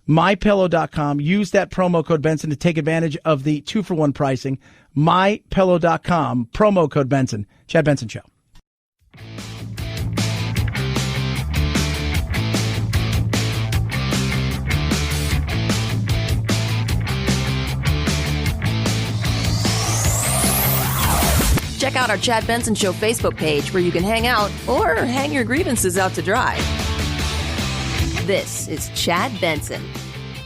mypillow.com. Use that promo code Benson to take advantage of the 2-for-1 pricing. mypillow.com. Promo code Benson. Chad Benson Show. Check out our Chad Benson Show Facebook page where you can hang out or hang your grievances out to dry. This is Chad Benson.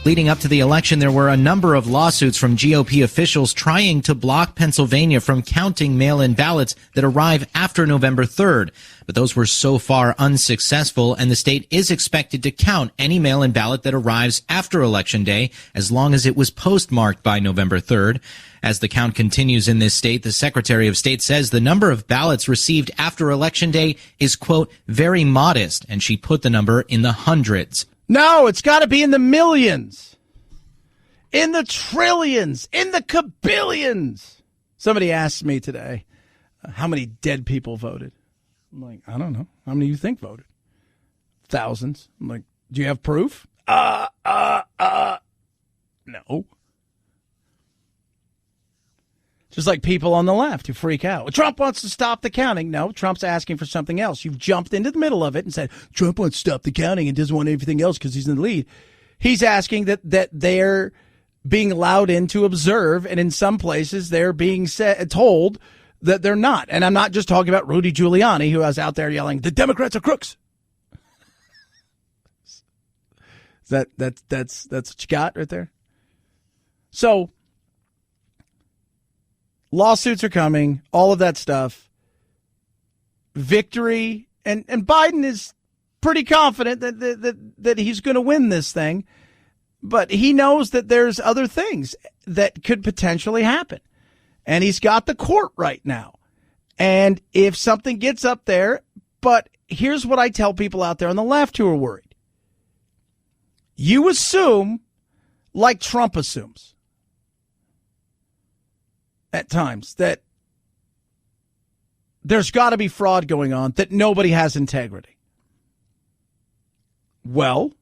Leading up to the election, there were a number of lawsuits from GOP officials trying to block Pennsylvania from counting mail-in ballots that arrive after November 3rd. But those were so far unsuccessful, and the state is expected to count any mail-in ballot that arrives after Election Day, as long as it was postmarked by November 3rd. As the count continues in this state, the Secretary of State says the number of ballots received after Election Day is, quote, very modest, and she put the number in the hundreds. No, it's got to be in the millions, in the trillions, in the kabillions. Somebody asked me today, how many dead people voted? I'm like, I don't know. How many do you think voted? Thousands. I'm like, do you have proof? No. Just like people on the left who freak out. Well, Trump wants to stop the counting. No, Trump's asking for something else. You've jumped into the middle of it and said, Trump wants to stop the counting and doesn't want anything else because he's in the lead. He's asking that they're being allowed in to observe, and in some places they're being told that they're not. And I'm not just talking about Rudy Giuliani, who was out there yelling, the Democrats are crooks. That's what you got right there? So lawsuits are coming, all of that stuff. Victory, and Biden is pretty confident that he's going to win this thing, but he knows that there's other things that could potentially happen. And he's got the court right now. And if something gets up there, but here's what I tell people out there on the left who are worried. You assume like Trump assumes at times that there's got to be fraud going on, that nobody has integrity. Well,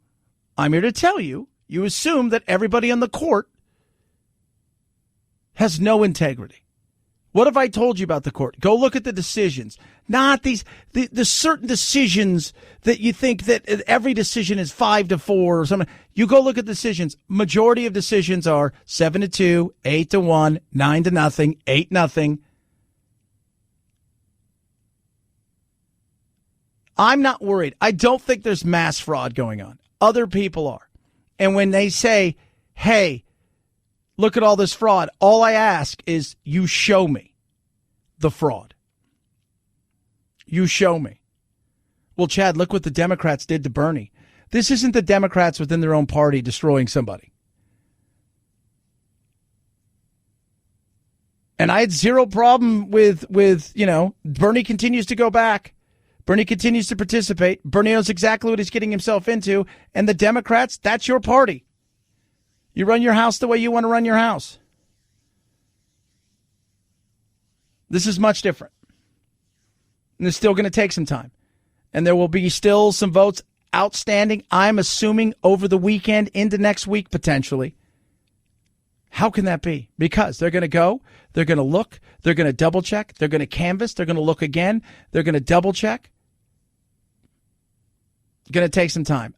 I'm here to tell you, you assume that everybody on the court has no integrity. What have I told you about the court? Go look at the decisions, not the certain decisions that you think that every decision is 5-4 or something. You go look at decisions. Majority of decisions are 7-2, 8-1, 9-0, 8-0. I'm not worried. I don't think there's mass fraud going on. Other people are. And when they say, hey, look at all this fraud, all I ask is you show me the fraud. You show me. Well, Chad, look what the Democrats did to Bernie. This isn't the Democrats within their own party destroying somebody. And I had zero problem with Bernie continues to go back. Bernie continues to participate. Bernie knows exactly what he's getting himself into. And the Democrats, that's your party. You run your house the way you want to run your house. This is much different. And it's still going to take some time. And there will be still some votes outstanding, I'm assuming, over the weekend into next week, potentially. How can that be? Because they're going to go, they're going to look, they're going to double check, they're going to canvass, they're going to look again, they're going to double check. Going to take some time.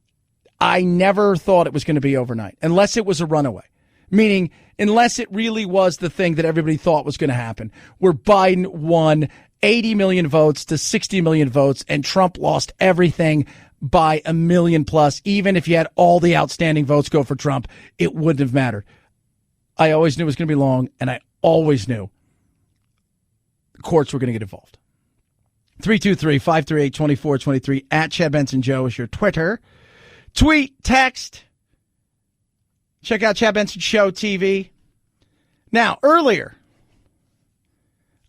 I never thought it was going to be overnight, unless it was a runaway. Meaning, unless it really was the thing that everybody thought was going to happen, where Biden won 80 million votes to 60 million votes, and Trump lost everything by 1 million plus. Even if you had all the outstanding votes go for Trump, it wouldn't have mattered. I always knew it was going to be long, and I always knew the courts were going to get involved. 323-538-2423 at Chad Benson Joe is your Twitter. Tweet, text. Check out Chad Benson Show TV. Now, earlier,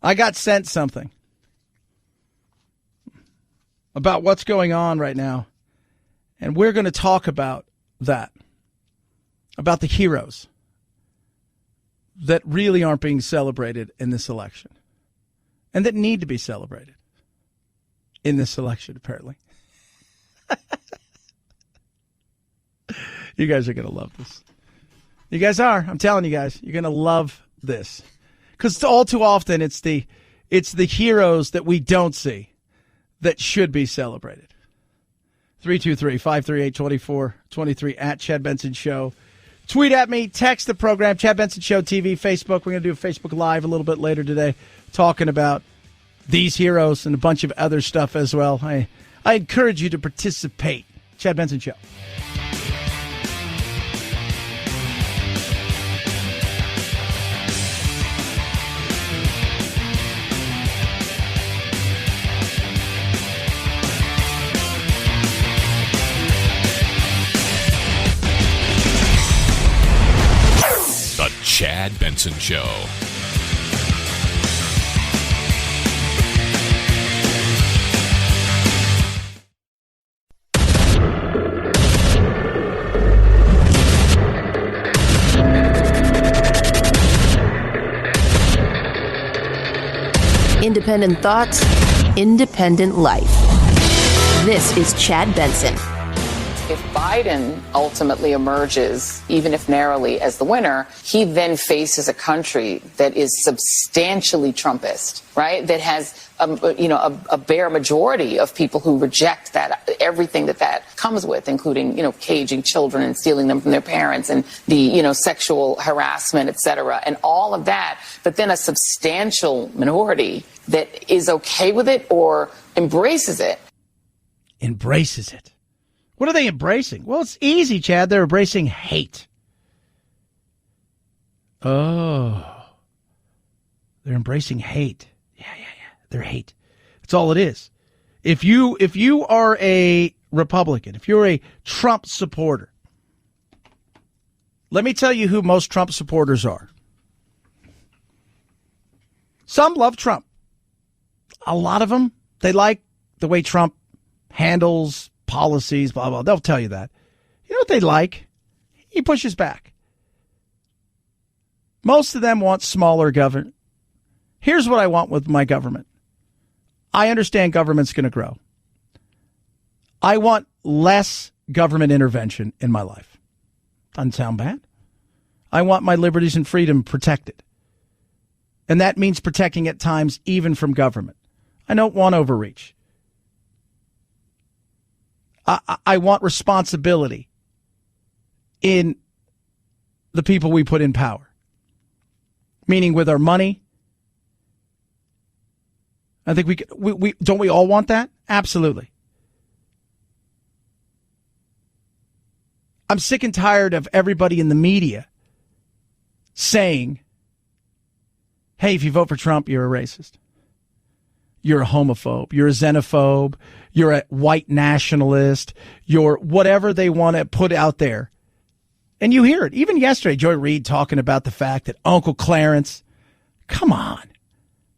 I got sent something about what's going on right now, and we're going to talk about that, about the heroes that really aren't being celebrated in this election and that need to be celebrated in this election, apparently. You guys are going to love this. You guys are. I'm telling you guys, you're going to love this. Because all too often, it's the heroes that we don't see that should be celebrated. 323-538-2423 at Chad Benson Show. Tweet at me, text the program, Chad Benson Show TV, Facebook. We're going to do a Facebook Live a little bit later today talking about these heroes and a bunch of other stuff as well. I encourage you to participate. Chad Benson Show. Chad Benson Show. Independent thoughts, independent life. This is Chad Benson. If Biden ultimately emerges, even if narrowly, as the winner, he then faces a country that is substantially Trumpist, right? That has, a bare majority of people who reject that, everything that comes with, including, caging children and stealing them from their parents and the, sexual harassment, et cetera, and all of that. But then a substantial minority that is okay with it or embraces it. Embraces it. What are they embracing? Well, it's easy, Chad. They're embracing hate. Oh. They're embracing hate. Yeah. They're hate. That's all it is. If you are a Republican, if you're a Trump supporter, let me tell you who most Trump supporters are. Some love Trump. A lot of them, they like the way Trump handles policies, blah, blah. They'll tell you that. You know what they like? He pushes back. Most of them want smaller government. Here's what I want with my government. I understand government's going to grow. I want less government intervention in my life. Doesn't sound bad. I want my liberties and freedom protected. And that means protecting at times even from government. I don't want overreach. I want responsibility in the people we put in power, meaning with our money. I think we don't we all want that? Absolutely. I'm sick and tired of everybody in the media saying, hey, if you vote for Trump, you're a racist. You're a homophobe. You're a xenophobe. You're a white nationalist. You're whatever they want to put out there. And you hear it. Even yesterday, Joy Reid talking about the fact that Uncle Clarence, come on.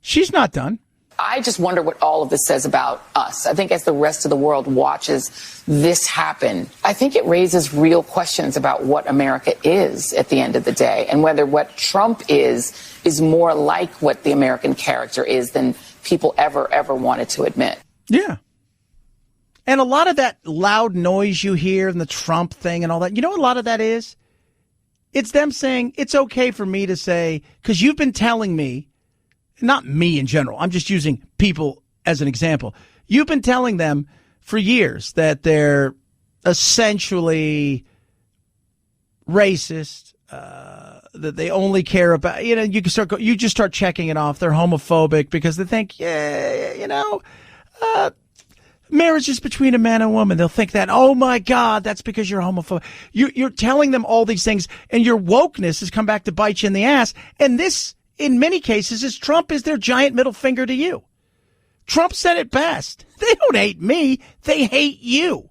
She's not done. I just wonder what all of this says about us. I think as the rest of the world watches this happen, I think it raises real questions about what America is at the end of the day and whether what Trump is more like what the American character is than people ever wanted to admit. Yeah. And a lot of that loud noise you hear and the Trump thing and all that, you know what a lot of that is? It's them saying it's okay for me to say, because you've been telling me, not me in general, I'm just using people as an example. You've been telling them for years that they're essentially racist, that they only care about, you just start checking it off. They're homophobic because they think, marriage is between a man and a woman. They'll think that, oh my God, that's because you're homophobic. You're telling them all these things and your wokeness has come back to bite you in the ass. And this, in many cases, is Trump is their giant middle finger to you. Trump said it best. They don't hate me. They hate you.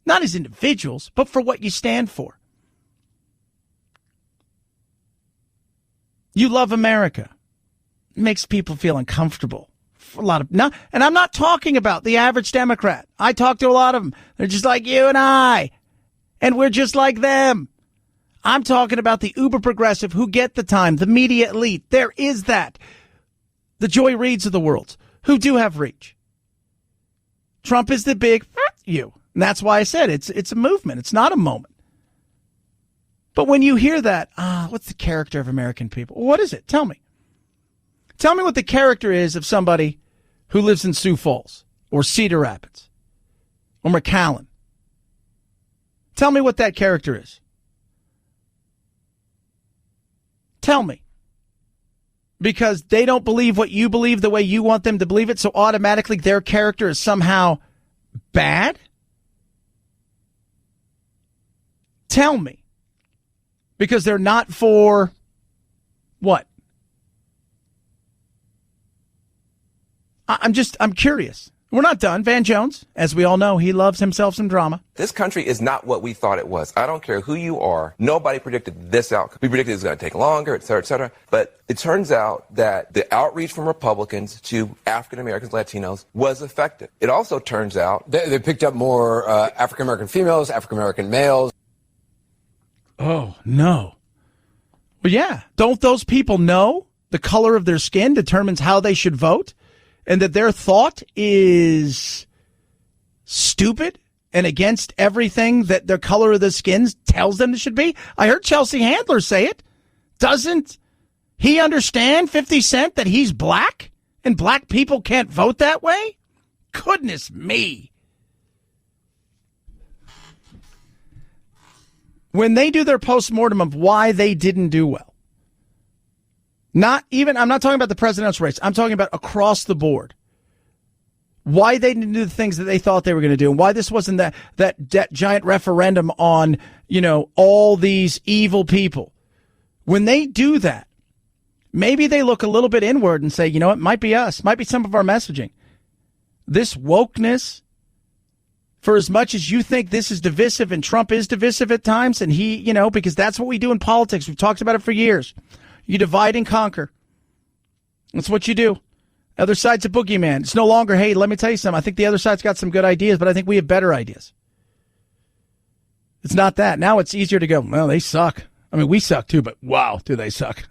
Not as individuals, but for what you stand for. You love America. It makes people feel uncomfortable. And I'm not talking about the average Democrat. I talk to a lot of them. They're just like you and I. And we're just like them. I'm talking about the uber progressive who get the time, the media elite. There is that. The Joy Reids of the world who do have reach. Trump is the big you. And that's why I said it's a movement. It's not a moment. But when you hear that, what's the character of American people? What is it? Tell me. Tell me what the character is of somebody who lives in Sioux Falls or Cedar Rapids or McAllen. Tell me what that character is. Tell me. Because they don't believe what you believe the way you want them to believe it, so automatically their character is somehow bad? Tell me. Because they're not for what? I'm curious. We're not done. Van Jones, as we all know, he loves himself some drama. This country is not what we thought it was. I don't care who you are. Nobody predicted this outcome. We predicted it was going to take longer, et cetera, et cetera. But it turns out that the outreach from Republicans to African Americans, Latinos, was effective. It also turns out they picked up more African American females, African American males. Oh, no. Well, yeah. Don't those people know the color of their skin determines how they should vote? And that their thought is stupid and against everything that their color of the skin tells them it should be? I heard Chelsea Handler say it. Doesn't he understand, 50 Cent, that he's black and black people can't vote that way? Goodness me. When they do their postmortem of why they didn't do well, I'm not talking about the presidential race. I'm talking about across the board. Why they didn't do the things that they thought they were going to do and why this wasn't that giant referendum on, all these evil people. When they do that, maybe they look a little bit inward and say, it might be us, might be some of our messaging. This wokeness, for as much as you think this is divisive and Trump is divisive at times, and he, because that's what we do in politics. We've talked about it for years. You divide and conquer. That's what you do. Other side's a boogeyman. It's no longer, hey, let me tell you something. I think the other side's got some good ideas, but I think we have better ideas. It's not that. Now it's easier to go, well, they suck. I mean, we suck too, but wow, do they suck.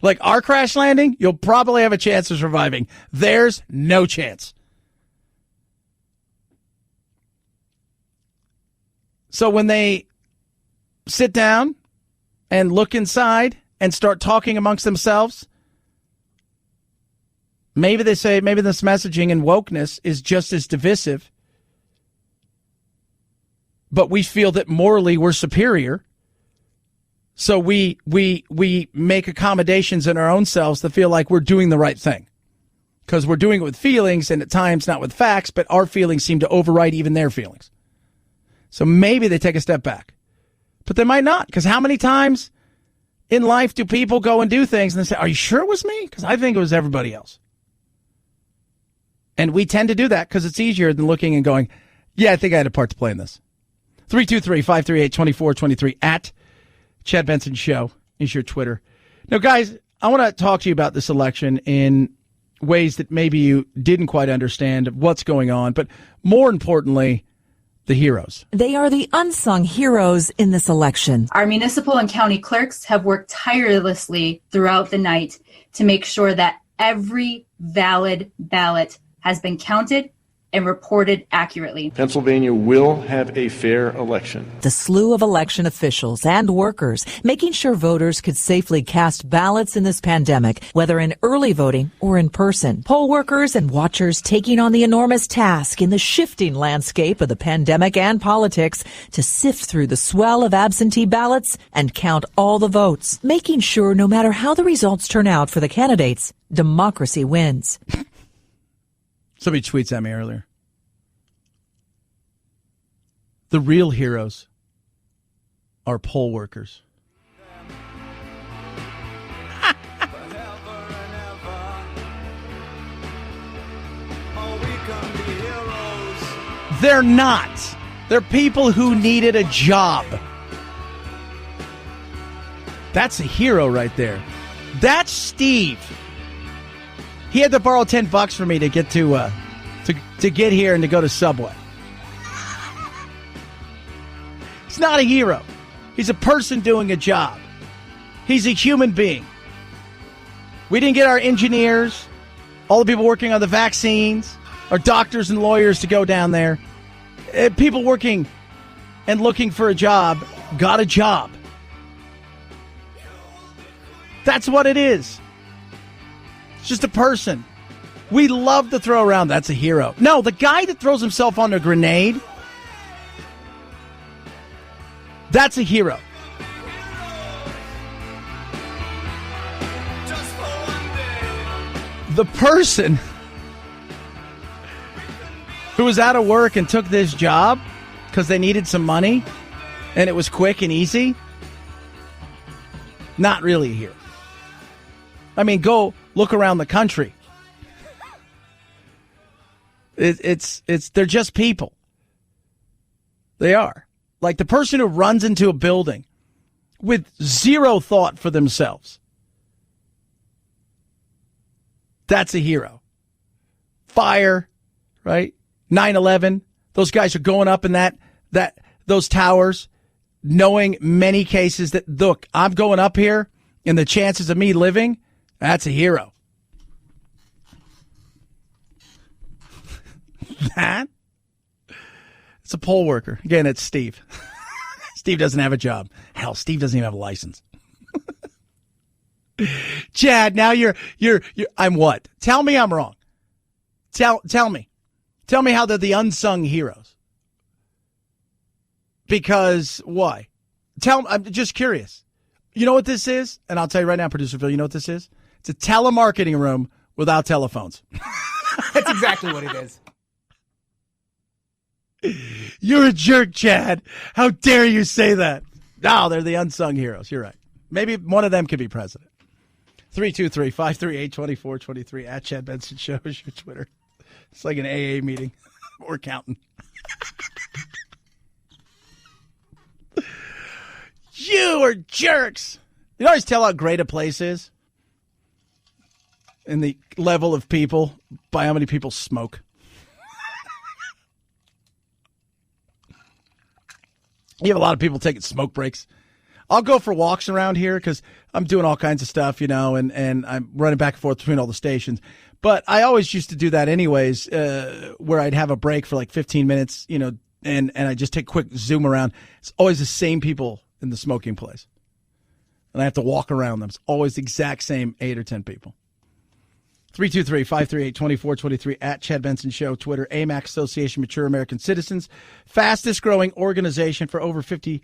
Like our crash landing, you'll probably have a chance of surviving. There's no chance. So when they sit down and look inside and start talking amongst themselves, maybe they say, maybe this messaging and wokeness is just as divisive, but we feel that morally we're superior. So we make accommodations in our own selves to feel like we're doing the right thing because we're doing it with feelings and at times not with facts, but our feelings seem to override even their feelings. So maybe they take a step back. But they might not, because how many times in life do people go and do things and they say, are you sure it was me? Because I think it was everybody else. And we tend to do that because it's easier than looking and going, yeah, I think I had a part to play in this. 323-538-2423 at Chad Benson Show is your Twitter. Now, guys, I want to talk to you about this election in ways that maybe you didn't quite understand what's going on, but more importantly, the heroes. They are the unsung heroes in this election. Our municipal and county clerks have worked tirelessly throughout the night to make sure that every valid ballot has been counted and reported accurately. Pennsylvania will have a fair election. The slew of election officials and workers making sure voters could safely cast ballots in this pandemic, whether in early voting or in person. Poll workers and watchers taking on the enormous task in the shifting landscape of the pandemic and politics to sift through the swell of absentee ballots and count all the votes, making sure no matter how the results turn out for the candidates, democracy wins. Somebody tweets at me earlier. The real heroes are poll workers. They're not. They're people who needed a job. That's a hero right there. That's Steve. He had to borrow $10 from me to get to get here and to go to Subway. He's not a hero. He's a person doing a job. He's a human being. We didn't get our engineers, all the people working on the vaccines, our doctors and lawyers to go down there. People working and looking for a job got a job. That's what it is. It's just a person. We love to throw around, that's a hero. No, the guy that throws himself on a grenade, that's a hero. The person who was out of work and took this job because they needed some money and it was quick and easy, not really a hero. I mean, go look around the country. They're just people. They are. Like the person who runs into a building with zero thought for themselves. That's a hero. Fire, right? 9/11. Those guys are going up in those towers, knowing many cases that, look, I'm going up here and the chances of me living, that's a hero. That? It's a poll worker. Again, it's Steve. Steve doesn't have a job. Hell, Steve doesn't even have a license. Chad, now you're I'm what? Tell me I'm wrong. Tell me. Tell me how they're the unsung heroes. Because why? I'm just curious. You know what this is? And I'll tell you right now, Producer Phil, you know what this is? It's a telemarketing room without telephones. That's exactly what it is. You're a jerk, Chad. How dare you say that? No, they're the unsung heroes. You're right. Maybe one of them could be president. 323-538-2423 at Chad Benson Show is your Twitter. It's like an AA meeting. We're counting. You are jerks. You always tell how great a place is in the level of people by how many people smoke. You have a lot of people taking smoke breaks. I'll go for walks around here because I'm doing all kinds of stuff, and I'm running back and forth between all the stations. But I always used to do that anyways, where I'd have a break for like 15 minutes, and I just take a quick zoom around. It's always the same people in the smoking place. And I have to walk around them. It's always the exact same 8 or 10 people. 323-538-2423 at Chad Benson Show, Twitter, AMAC Association Mature American Citizens, fastest growing organization for over 50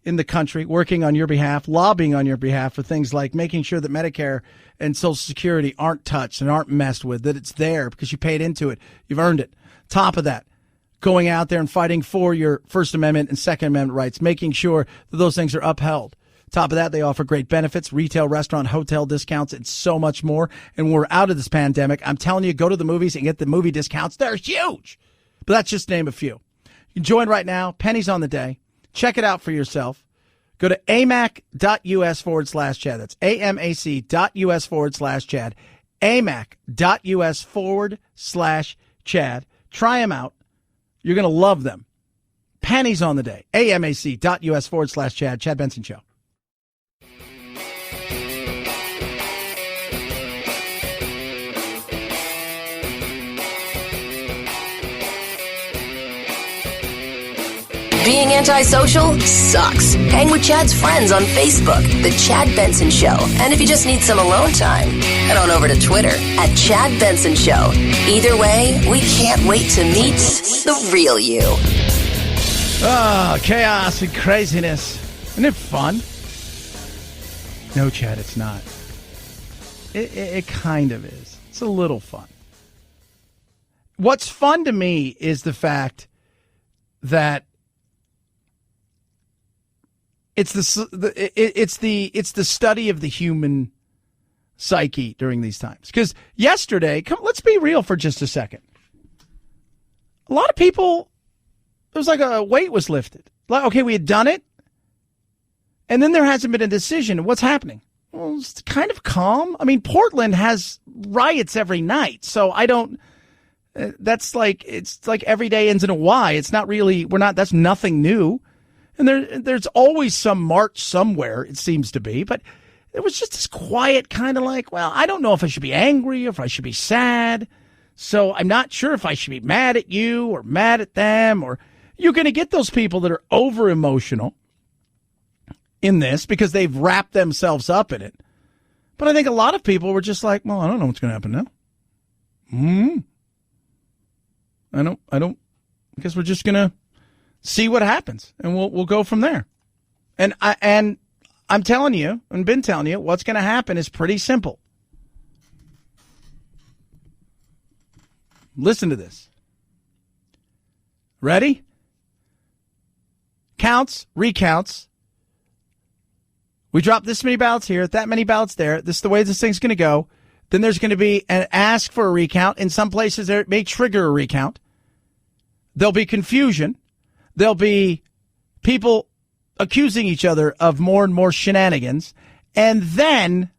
in the country, working on your behalf, lobbying on your behalf for things like making sure that Medicare and Social Security aren't touched and aren't messed with, that it's there because you paid into it. You've earned it. Top of that, going out there and fighting for your First Amendment and Second Amendment rights, making sure that those things are upheld. Top of that, they offer great benefits, retail, restaurant, hotel discounts, and so much more. And when we're out of this pandemic, I'm telling you, go to the movies and get the movie discounts. They're huge. But that's just to name a few. You can join right now. Pennies on the day. Check it out for yourself. Go to amac.us/Chad. That's amac.us/Chad. amac.us/Chad. Try them out. You're going to love them. Pennies on the day. amac.us/Chad. Chad Benson Show. Being antisocial sucks. Hang with Chad's friends on Facebook, The Chad Benson Show. And if you just need some alone time, head on over to Twitter at Chad Benson Show. Either way, we can't wait to meet the real you. Oh, chaos and craziness. Isn't it fun? No, Chad, it's not. It kind of is. It's a little fun. What's fun to me is the fact that it's the study of the human psyche during these times. Because yesterday, let's be real for just a second. A lot of people, it was like a weight was lifted. Like, okay, we had done it, And then there hasn't been a decision. What's happening? Well, it's kind of calm. I mean, Portland has riots every night. So I don't, it's like every day ends in a Y. It's not really, that's nothing new. And there's always some march somewhere, it seems to be. But it was just this quiet kind of like, well, I don't know if I should be angry, if I should be sad. So I'm not sure if I should be mad at you or mad at them. Or you're going to get those people that are over emotional in this because they've wrapped themselves up in it. But I think a lot of people were just like, well, I don't know what's going to happen now. I guess we're just going to see what happens and we'll go from there. And I'm telling you, and been telling you, what's going to happen is pretty simple. Listen to this. Ready? Counts, recounts. We drop this many ballots here, that many ballots there. This is the way this thing's going to go. Then there's going to be an ask for a recount. In some places, there may trigger a recount. There'll be confusion. There'll be people accusing each other of more and more shenanigans. And then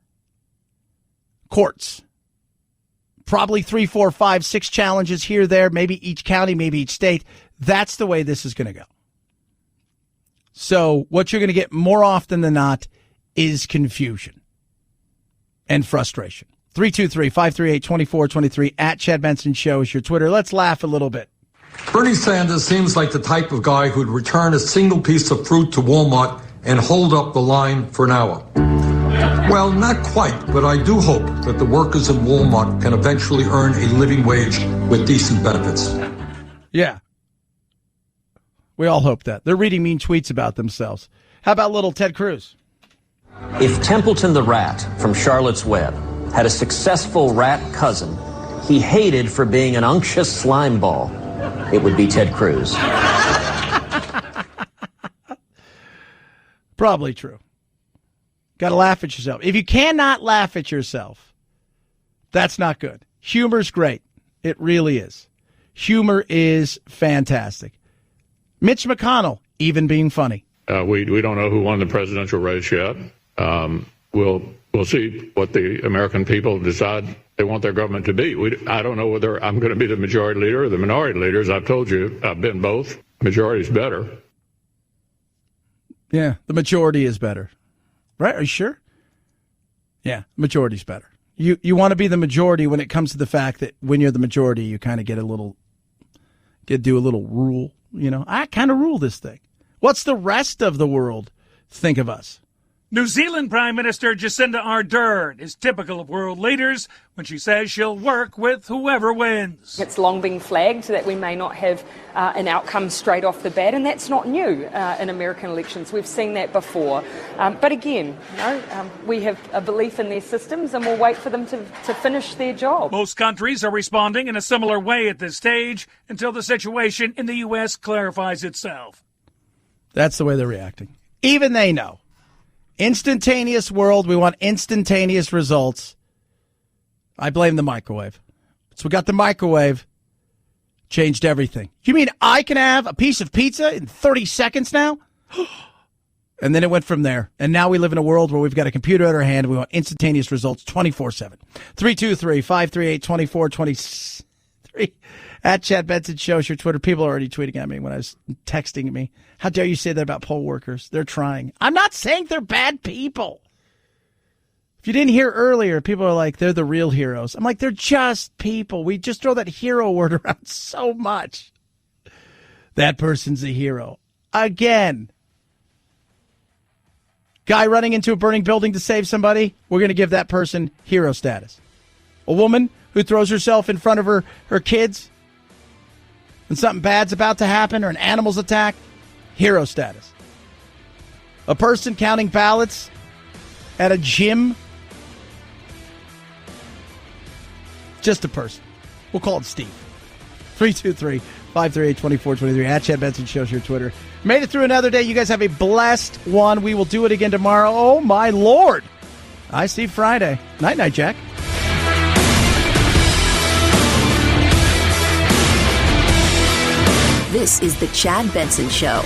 courts. Probably 3, 4, 5, 6 challenges here, there, maybe each county, maybe each state. That's the way this is going to go. So what you're going to get more often than not is confusion and frustration. 323-538-2423 at Chad Benson Show is your Twitter. Let's laugh a little bit. Bernie Sanders seems like the type of guy who'd return a single piece of fruit to Walmart and hold up the line for an hour. Well, not quite, but I do hope that the workers in Walmart can eventually earn a living wage with decent benefits. Yeah. We all hope that. They're reading mean tweets about themselves. How about little Ted Cruz? If Templeton the rat from Charlotte's Web had a successful rat cousin he hated for being an unctuous slime ball, it would be Ted Cruz. Probably true. Got to laugh at yourself. If you cannot laugh at yourself, that's not good. Humor's great. It really is. Humor is fantastic. Mitch McConnell, even being funny. We don't know who won the presidential race yet. We'll see what the American people decide they want their government to be. I don't know whether I'm going to be the majority leader or the minority leader. As I've told you, I've been both. Majority's better. Yeah, the majority is better. Right? Are you sure? Yeah, majority's better. You want to be the majority when it comes to the fact that when you're the majority, you kind of do a little rule. You know, I kind of rule this thing. What's the rest of the world think of us? New Zealand Prime Minister Jacinda Ardern is typical of world leaders when she says she'll work with whoever wins. It's long been flagged that we may not have an outcome straight off the bat, and that's not new in American elections. We've seen that before. But again, we have a belief in their systems, and we'll wait for them to finish their job. Most countries are responding in a similar way at this stage until the situation in the U.S. clarifies itself. That's the way they're reacting. Even they know. Instantaneous world. We want instantaneous results. I blame the microwave. So we got the microwave. Changed everything. You mean I can have a piece of pizza in 30 seconds now? And then it went from there. And now we live in a world where we've got a computer at our hand. And we want instantaneous results 24/7. 323-538-2423. At Chad Benson Show, your Twitter. People are already tweeting at me when I was texting me. How dare you say that about poll workers? They're trying. I'm not saying they're bad people. If you didn't hear earlier, people are like, they're the real heroes. I'm like, they're just people. We just throw that hero word around so much. That person's a hero. Again. Guy running into a burning building to save somebody, we're going to give that person hero status. A woman who throws herself in front of her kids when something bad's about to happen or an animal's attack, hero status. A person counting ballots at a gym, just a person. We'll call it Steve. 323-538-2423. At Chad Benson Show's your Twitter. Made it through another day. You guys have a blessed one. We will do it again tomorrow. Oh, my Lord. I see Friday. Night-night, Jack. This is the Chad Benson Show.